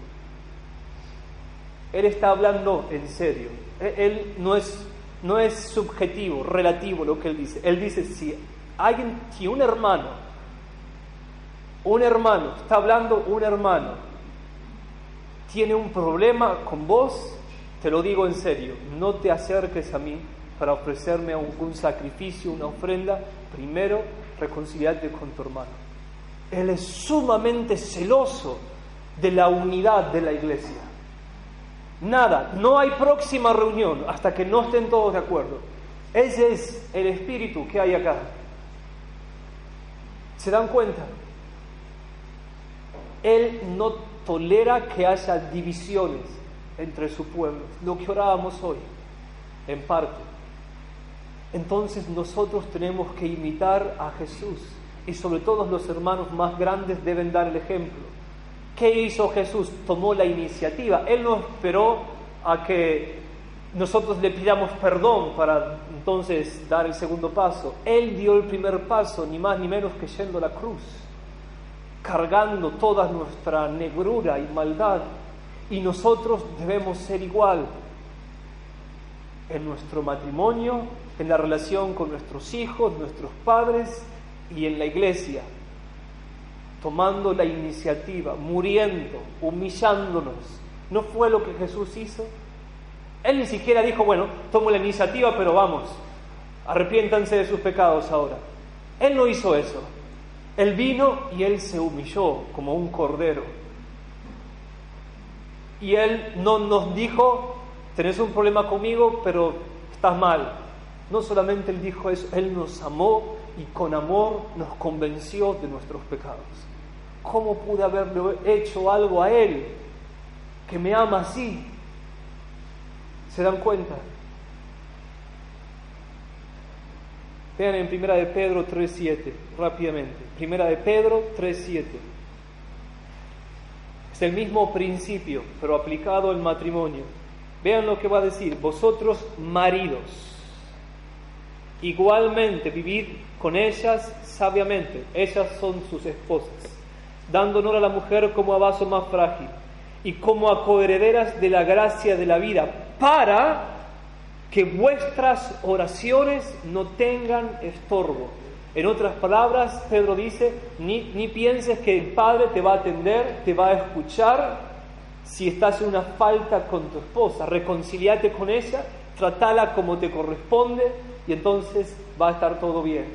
Él está hablando en serio. Él no es subjetivo, relativo lo que Él dice. Él dice, si un hermano, está hablando un hermano, tiene un problema con vos, te lo digo en serio, no te acerques a mí para ofrecerme un sacrificio, una ofrenda. Primero, reconciliate con tu hermano. Él es sumamente celoso de la unidad de la iglesia. Nada, no hay próxima reunión hasta que no estén todos de acuerdo. Ese es el espíritu que hay acá. ¿Se dan cuenta? Él no tolera que haya divisiones entre su pueblo. Lo que orábamos hoy, en parte. Entonces nosotros tenemos que imitar a Jesús. Y sobre todo los hermanos más grandes deben dar el ejemplo. ¿Qué hizo Jesús? Tomó la iniciativa. Él no esperó a que nosotros le pidamos perdón para entonces dar el segundo paso. Él dio el primer paso, ni más ni menos que yendo a la cruz, cargando toda nuestra negrura y maldad. Y nosotros debemos ser igual en nuestro matrimonio, en la relación con nuestros hijos, nuestros padres y en la iglesia. Tomando la iniciativa, muriendo, humillándonos. ¿No fue lo que Jesús hizo? Él ni siquiera dijo, bueno, tomo la iniciativa, pero vamos, arrepiéntanse de sus pecados ahora. Él no hizo eso. Él vino y Él se humilló como un cordero. Y Él no nos dijo, tenés un problema conmigo, pero estás mal. No solamente Él dijo eso, Él nos amó y con amor nos convenció de nuestros pecados. ¿Cómo pude haberle hecho algo a Él que me ama así? ¿Se dan cuenta? Vean en 1 de Pedro 3:7, rápidamente. 1 de Pedro 3:7. Es el mismo principio, pero aplicado al matrimonio. Vean lo que va a decir. Vosotros, maridos, igualmente vivid con ellas sabiamente. Ellas son sus esposas, dando honor a la mujer como a vaso más frágil y como a coherederas de la gracia de la vida, para que vuestras oraciones no tengan estorbo. En otras palabras, Pedro dice, ni pienses que el Padre te va a atender, te va a escuchar si estás en una falta con tu esposa. Reconciliate con ella, tratala como te corresponde y entonces va a estar todo bien.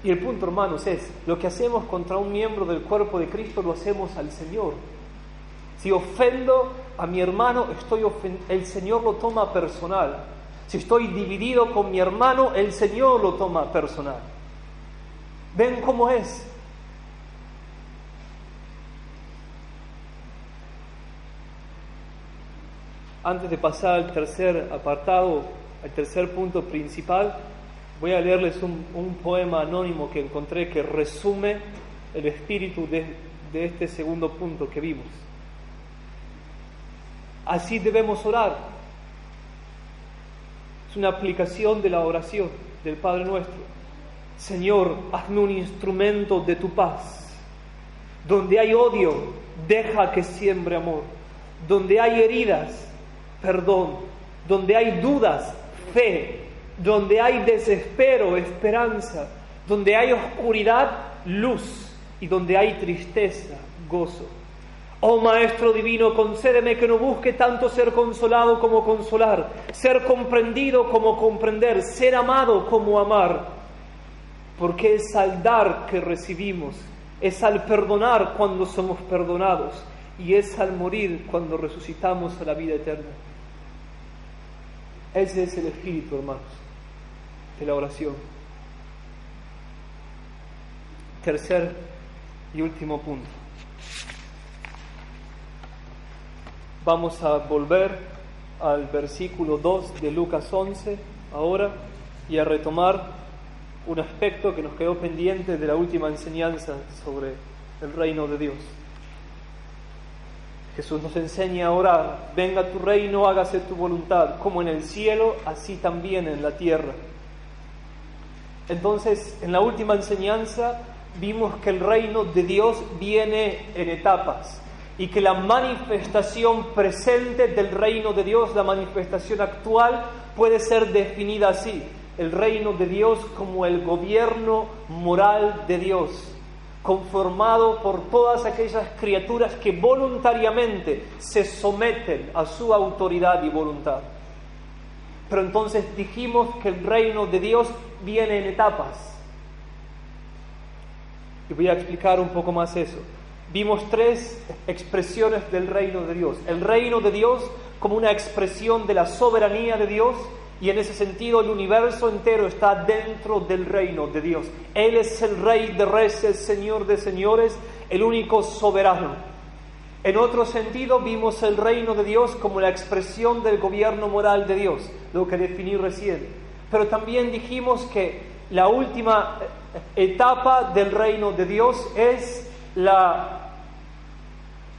Y el punto, hermanos, es, lo que hacemos contra un miembro del cuerpo de Cristo lo hacemos al Señor. Si ofendo a mi hermano, el Señor lo toma personal. Si estoy dividido con mi hermano, el Señor lo toma personal. ¿Ven cómo es? Antes de pasar al tercer apartado, al tercer punto principal, voy a leerles un poema anónimo que encontré que resume el espíritu de este segundo punto que vimos. Así debemos orar. Es una aplicación de la oración del Padre Nuestro. Señor, hazme un instrumento de tu paz. Donde hay odio, deja que siembre amor. Donde hay heridas, perdón. Donde hay dudas, fe. Donde hay desespero, esperanza. Donde hay oscuridad, luz. Y donde hay tristeza, gozo. Oh Maestro Divino, concédeme que no busque tanto ser consolado como consolar, ser comprendido como comprender, ser amado como amar, porque es al dar que recibimos, es al perdonar cuando somos perdonados y es al morir cuando resucitamos a la vida eterna. Ese es el espíritu, hermanos, de la oración. Tercer y último punto. Vamos a volver al versículo 2 de Lucas 11 ahora y a retomar un aspecto que nos quedó pendiente de la última enseñanza sobre el reino de Dios. Jesús nos enseña a orar: venga tu reino, hágase tu voluntad, como en el cielo, así también en la tierra. Entonces, en la última enseñanza vimos que el reino de Dios viene en etapas y que la manifestación presente del reino de Dios, la manifestación actual, puede ser definida así: el reino de Dios como el gobierno moral de Dios, conformado por todas aquellas criaturas que voluntariamente se someten a su autoridad y voluntad. Pero entonces dijimos que el reino de Dios viene en etapas. Y voy a explicar un poco más eso. Vimos tres expresiones del reino de Dios. El reino de Dios como una expresión de la soberanía de Dios, y en ese sentido el universo entero está dentro del reino de Dios. Él es el Rey de Reyes, el Señor de Señores, el único soberano. En otro sentido vimos el reino de Dios como la expresión del gobierno moral de Dios, lo que definí recién. Pero también dijimos que la última etapa del reino de Dios es la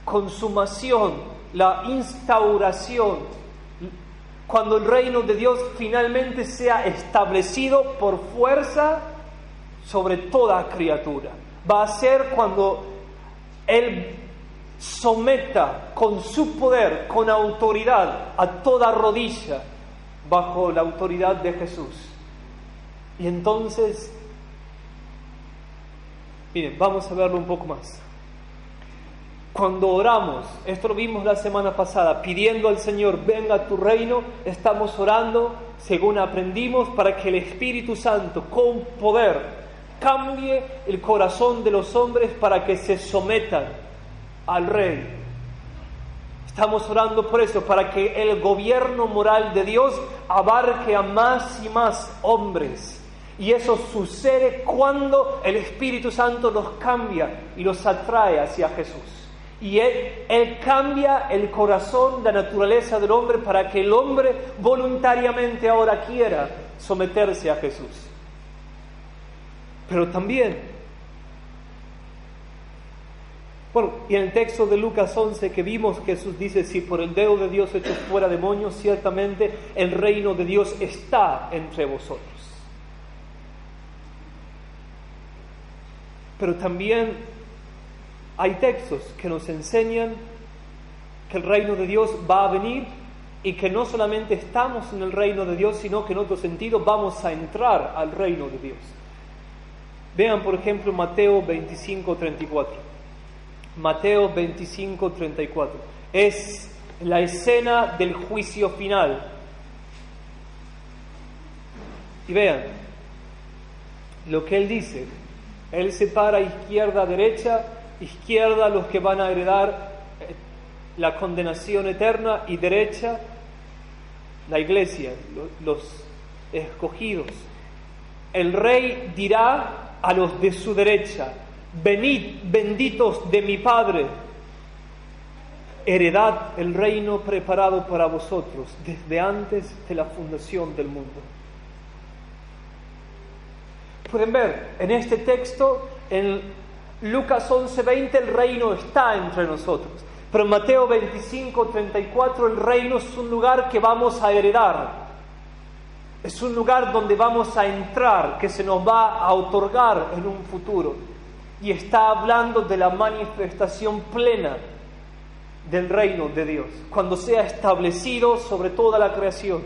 consumación, la instauración, cuando el reino de Dios finalmente sea establecido por fuerza sobre toda criatura. Va a ser cuando Él someta con su poder, con autoridad, a toda rodilla bajo la autoridad de Jesús. Y entonces, miren, vamos a verlo un poco más. Cuando oramos, esto lo vimos la semana pasada, pidiendo al Señor, venga a tu reino, estamos orando, según aprendimos, para que el Espíritu Santo, con poder, cambie el corazón de los hombres para que se sometan al Rey. Estamos orando por eso, para que el gobierno moral de Dios abarque a más y más hombres. Y eso sucede cuando el Espíritu Santo los cambia y los atrae hacia Jesús. Y Él cambia el corazón, la naturaleza del hombre, para que el hombre voluntariamente ahora quiera someterse a Jesús. Pero también, bueno, y en el texto de Lucas 11 que vimos, Jesús dice: si por el dedo de Dios echo fuera demonios, ciertamente el reino de Dios está entre vosotros. Pero también hay textos que nos enseñan que el reino de Dios va a venir y que no solamente estamos en el reino de Dios, sino que en otro sentido vamos a entrar al reino de Dios. Vean, por ejemplo, Mateo 25:34. Mateo 25:34. Es la escena del juicio final. Y vean, lo que Él dice. Él separa izquierda, derecha, izquierda los que van a heredar la condenación eterna y derecha la iglesia, los escogidos. El rey dirá a los de su derecha: venid, benditos de mi Padre, heredad el reino preparado para vosotros desde antes de la fundación del mundo. Pueden ver, en este texto, en Lucas 11:20, el reino está entre nosotros. Pero en Mateo 25:34, el reino es un lugar que vamos a heredar. Es un lugar donde vamos a entrar, que se nos va a otorgar en un futuro. Y está hablando de la manifestación plena del reino de Dios, cuando sea establecido sobre toda la creación.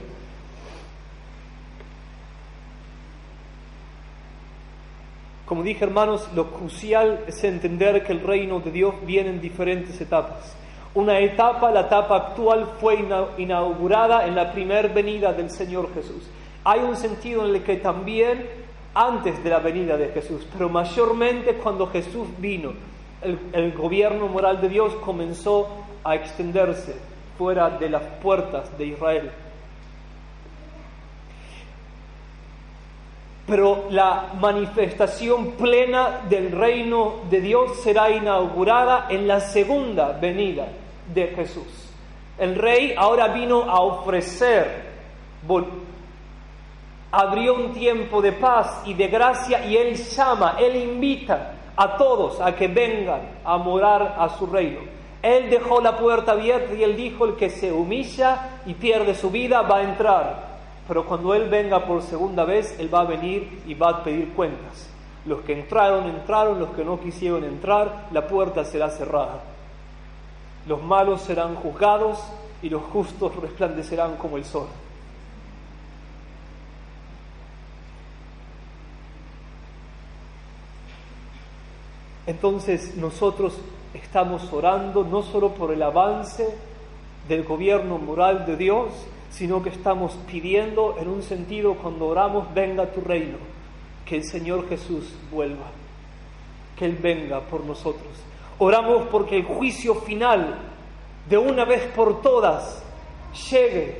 Como dije, hermanos, lo crucial es entender que el reino de Dios viene en diferentes etapas. Una etapa, la etapa actual, fue inaugurada en la primera venida del Señor Jesús. Hay un sentido en el que también antes de la venida de Jesús, pero mayormente cuando Jesús vino, el gobierno moral de Dios comenzó a extenderse fuera de las puertas de Israel. Pero la manifestación plena del reino de Dios será inaugurada en la segunda venida de Jesús. El rey ahora vino a ofrecer, abrió un tiempo de paz y de gracia, y Él llama, Él invita a todos a que vengan a morar a su reino. Él dejó la puerta abierta y Él dijo: el que se humilla y pierde su vida va a entrar. Pero cuando Él venga por segunda vez, Él va a venir y va a pedir cuentas. Los que entraron, entraron. Los que no quisieron entrar, la puerta será cerrada. Los malos serán juzgados y los justos resplandecerán como el sol. Entonces nosotros estamos orando no solo por el avance del gobierno moral de Dios, sino que estamos pidiendo, en un sentido, cuando oramos: venga tu reino, que el Señor Jesús vuelva, que Él venga por nosotros. Oramos porque el juicio final, de una vez por todas, llegue,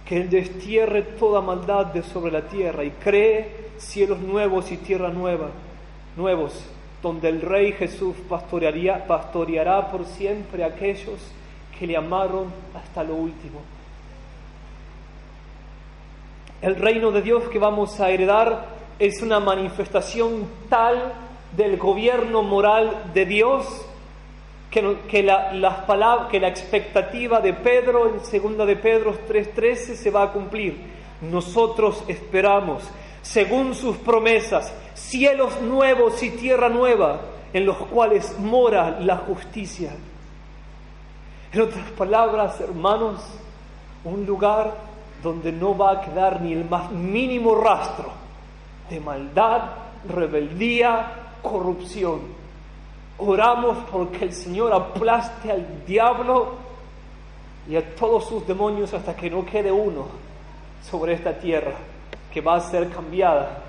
que Él destierre toda maldad de sobre la tierra y cree cielos nuevos y tierra nuevos, donde el Rey Jesús pastoreará por siempre a aquellos que le amaron hasta lo último. El reino de Dios que vamos a heredar es una manifestación tal del gobierno moral de Dios que la expectativa de Pedro en 2 de Pedro 3:13 se va a cumplir. Nosotros esperamos, según sus promesas, cielos nuevos y tierra nueva, en los cuales mora la justicia. En otras palabras, hermanos, un lugar donde no va a quedar ni el más mínimo rastro de maldad, rebeldía, corrupción. Oramos porque el Señor aplaste al diablo y a todos sus demonios hasta que no quede uno sobre esta tierra que va a ser cambiada.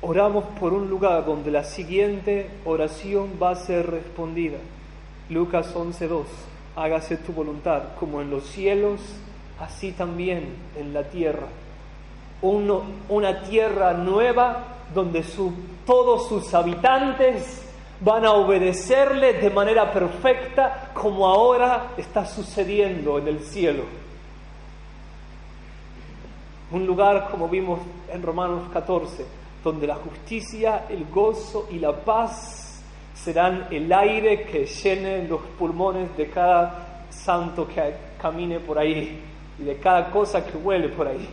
Oramos por un lugar donde la siguiente oración va a ser respondida. Lucas 11:2: hágase tu voluntad, como en los cielos, así también en la tierra. Una tierra nueva donde todos sus habitantes van a obedecerle de manera perfecta, como ahora está sucediendo en el cielo. Un lugar, como vimos en Romanos 14, donde la justicia, el gozo y la paz serán el aire que llene los pulmones de cada santo que camine por ahí y de cada cosa que huele por ahí.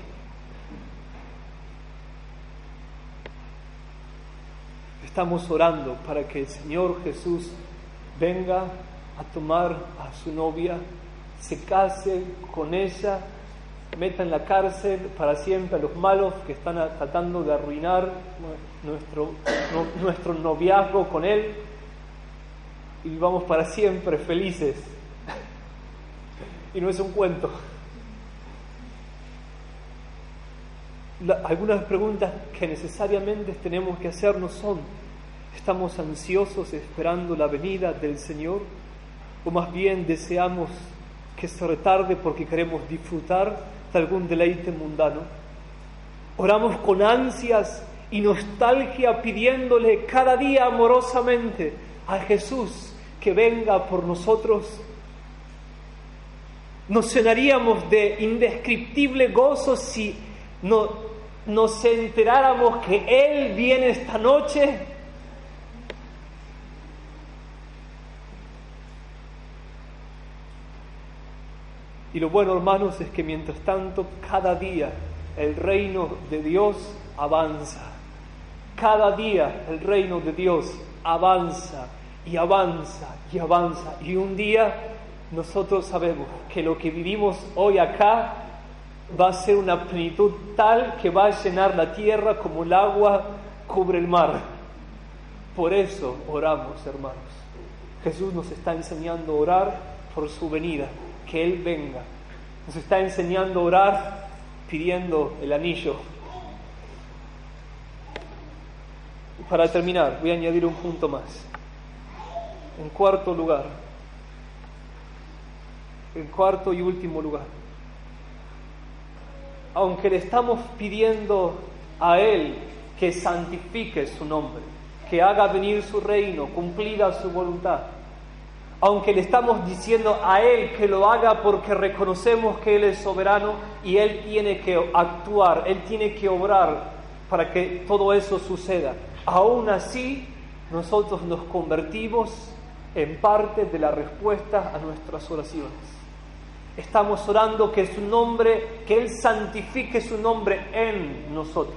Estamos orando para que el Señor Jesús venga a tomar a su novia, se case con ella, meta en la cárcel para siempre a los malos que están tratando de arruinar nuestro noviazgo con Él, y vivamos para siempre felices. y no es un cuento. Algunas preguntas que necesariamente tenemos que hacernos son: ¿estamos ansiosos esperando la venida del Señor? ¿O más bien deseamos que se retarde porque queremos disfrutar de algún deleite mundano? Oramos con ansias y nostalgia pidiéndole cada día amorosamente a Jesús que venga por nosotros. Nos llenaríamos de indescriptible gozo si nos enteráramos que Él viene esta noche. Y lo bueno, hermanos, es que mientras tanto, cada día el reino de Dios avanza. Cada día el reino de Dios avanza y avanza y avanza. Y un día nosotros sabemos que lo que vivimos hoy acá va a ser una plenitud tal que va a llenar la tierra como el agua cubre el mar. Por eso oramos, hermanos. Jesús nos está enseñando a orar por su venida, que Él venga. Nos está enseñando a orar pidiendo el anillo. Para terminar, voy a añadir un punto más. En cuarto y último lugar, aunque le estamos pidiendo a Él que santifique su nombre, que haga venir su reino, cumplida su voluntad, aunque le estamos diciendo a Él que lo haga porque reconocemos que Él es soberano y Él tiene que actuar, Él tiene que obrar para que todo eso suceda, aún así nosotros nos convertimos en parte de la respuesta a nuestras oraciones. Estamos orando que su nombre, que Él santifique su nombre en nosotros,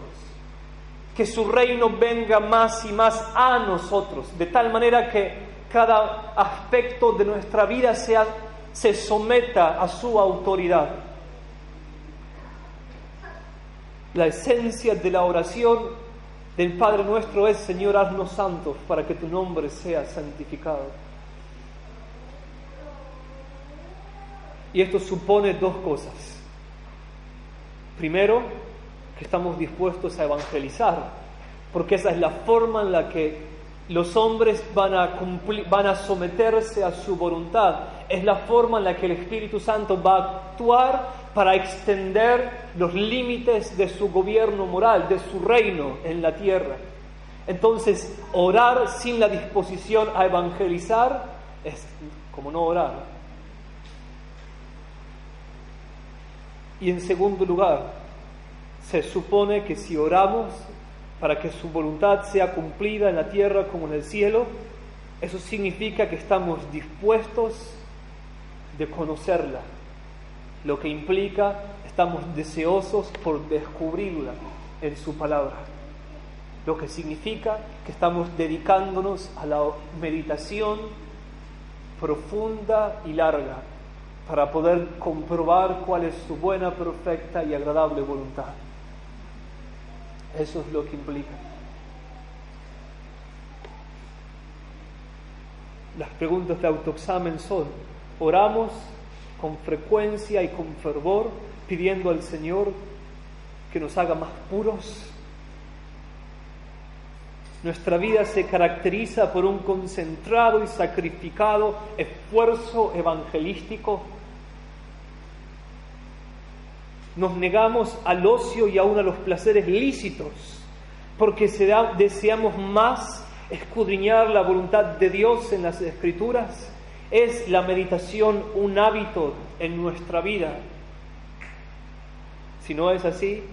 que su reino venga más y más a nosotros, de tal manera que cada aspecto de nuestra vida se someta a su autoridad. La esencia de la oración del Padre nuestro es: Señor, haznos santos para que tu nombre sea santificado. Y esto supone dos cosas. Primero, que estamos dispuestos a evangelizar, porque esa es la forma en la que los hombres van a someterse a su voluntad. Es la forma en la que el Espíritu Santo va a actuar para extender los límites de su gobierno moral, de su reino en la tierra. Entonces, orar sin la disposición a evangelizar es como no orar. Y en segundo lugar, se supone que si oramos para que su voluntad sea cumplida en la tierra como en el cielo, eso significa que estamos dispuestos de conocerla, lo que implica estamos deseosos por descubrirla en su palabra, lo que significa que estamos dedicándonos a la meditación profunda y larga para poder comprobar cuál es su buena, perfecta y agradable voluntad. Eso es lo que implica. Las preguntas de autoexamen son: ¿oramos con frecuencia y con fervor pidiendo al Señor que nos haga más puros? Nuestra vida se caracteriza por un concentrado y sacrificado esfuerzo evangelístico. Nos negamos al ocio y aún a los placeres lícitos porque deseamos más escudriñar la voluntad de Dios en las Escrituras. ¿Es la meditación un hábito en nuestra vida? Si no es así,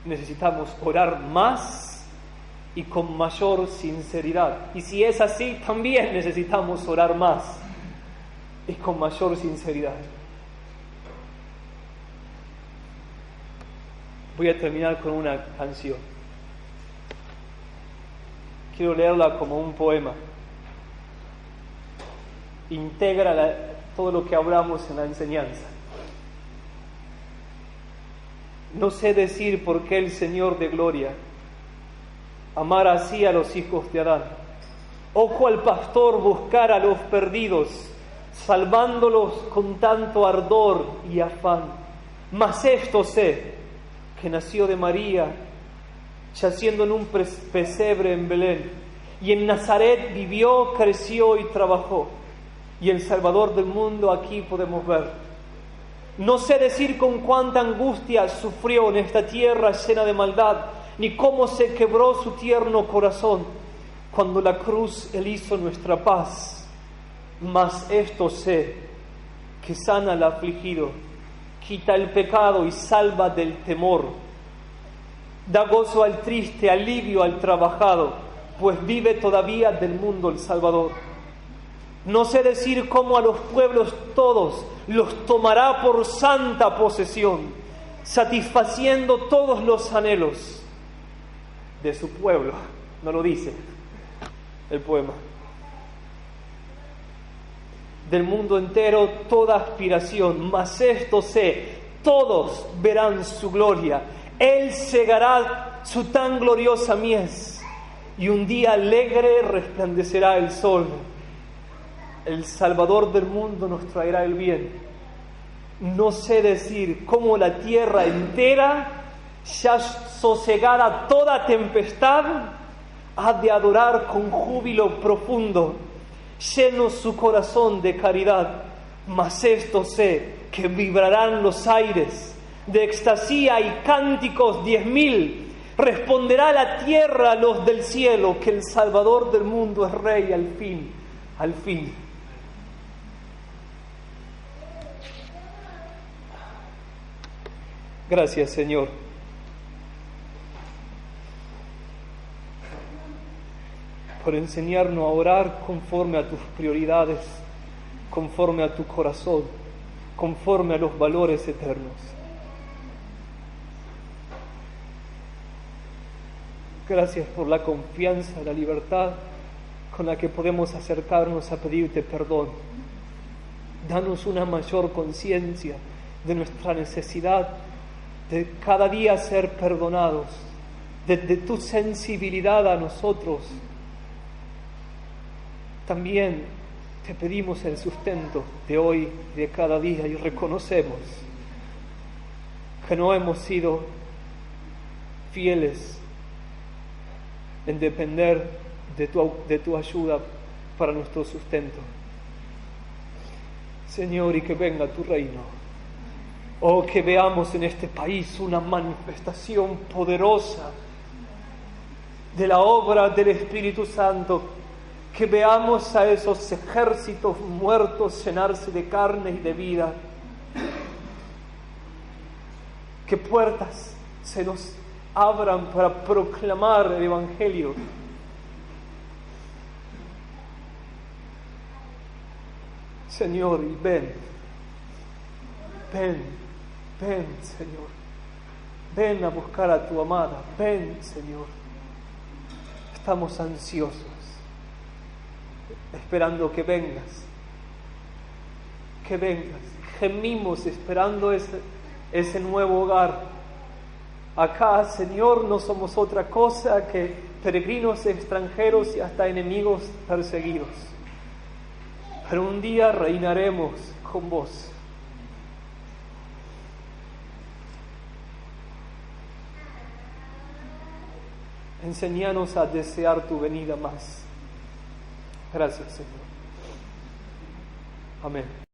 necesitamos orar más y con mayor sinceridad. Y si es así, también necesitamos orar más y con mayor sinceridad. Voy a terminar con una canción. Quiero leerla como un poema. Integra todo lo que hablamos en la enseñanza. No sé decir por qué el Señor de gloria amara así a los hijos de Adán. Ojo al pastor buscar a los perdidos, salvándolos con tanto ardor y afán. Mas esto sé, que nació de María, yaciendo en un pesebre en Belén, y en Nazaret vivió, creció y trabajó, y el Salvador del mundo aquí podemos ver. No sé decir con cuánta angustia sufrió en esta tierra llena de maldad, ni cómo se quebró su tierno corazón cuando la cruz Él hizo nuestra paz. Mas esto sé, que sana al afligido, quita el pecado y salva del temor. Da gozo al triste, alivio al trabajado, pues vive todavía del mundo el Salvador. No sé decir cómo a los pueblos todos los tomará por santa posesión, satisfaciendo todos los anhelos de su pueblo. No lo dice el poema. Del mundo entero toda aspiración, mas esto sé, todos verán su gloria. Él segará su tan gloriosa mies, y un día alegre resplandecerá el sol. El Salvador del mundo nos traerá el bien. No sé decir cómo la tierra entera, ya sosegada toda tempestad, ha de adorar con júbilo profundo, lleno su corazón de caridad. Mas esto sé, que vibrarán los aires de extasía y cánticos 10,000. Responderá la tierra a los del cielo, que el Salvador del mundo es Rey al fin, al fin. Gracias, Señor. Por enseñarnos a orar conforme a tus prioridades, conforme a tu corazón, conforme a los valores eternos. Gracias por la confianza, la libertad con la que podemos acercarnos a pedirte perdón. Danos una mayor conciencia de nuestra necesidad de cada día ser perdonados, de tu sensibilidad a nosotros. También te pedimos el sustento de hoy y de cada día, y reconocemos que no hemos sido fieles en depender de tu ayuda para nuestro sustento. Señor, y que venga tu reino. Oh, que veamos en este país una manifestación poderosa de la obra del Espíritu Santo. Que veamos a esos ejércitos muertos llenarse de carne y de vida. Que puertas se nos abran para proclamar el Evangelio. Señor, y ven, Señor. Ven a buscar a tu amada. Ven, Señor. Estamos ansiosos, esperando que vengas. Que vengas. Gemimos esperando ese nuevo hogar. Acá, Señor, no somos otra cosa que peregrinos extranjeros y hasta enemigos perseguidos. Pero un día reinaremos con vos. Enséñanos a desear tu venida más. Gracias, Señor. Amén.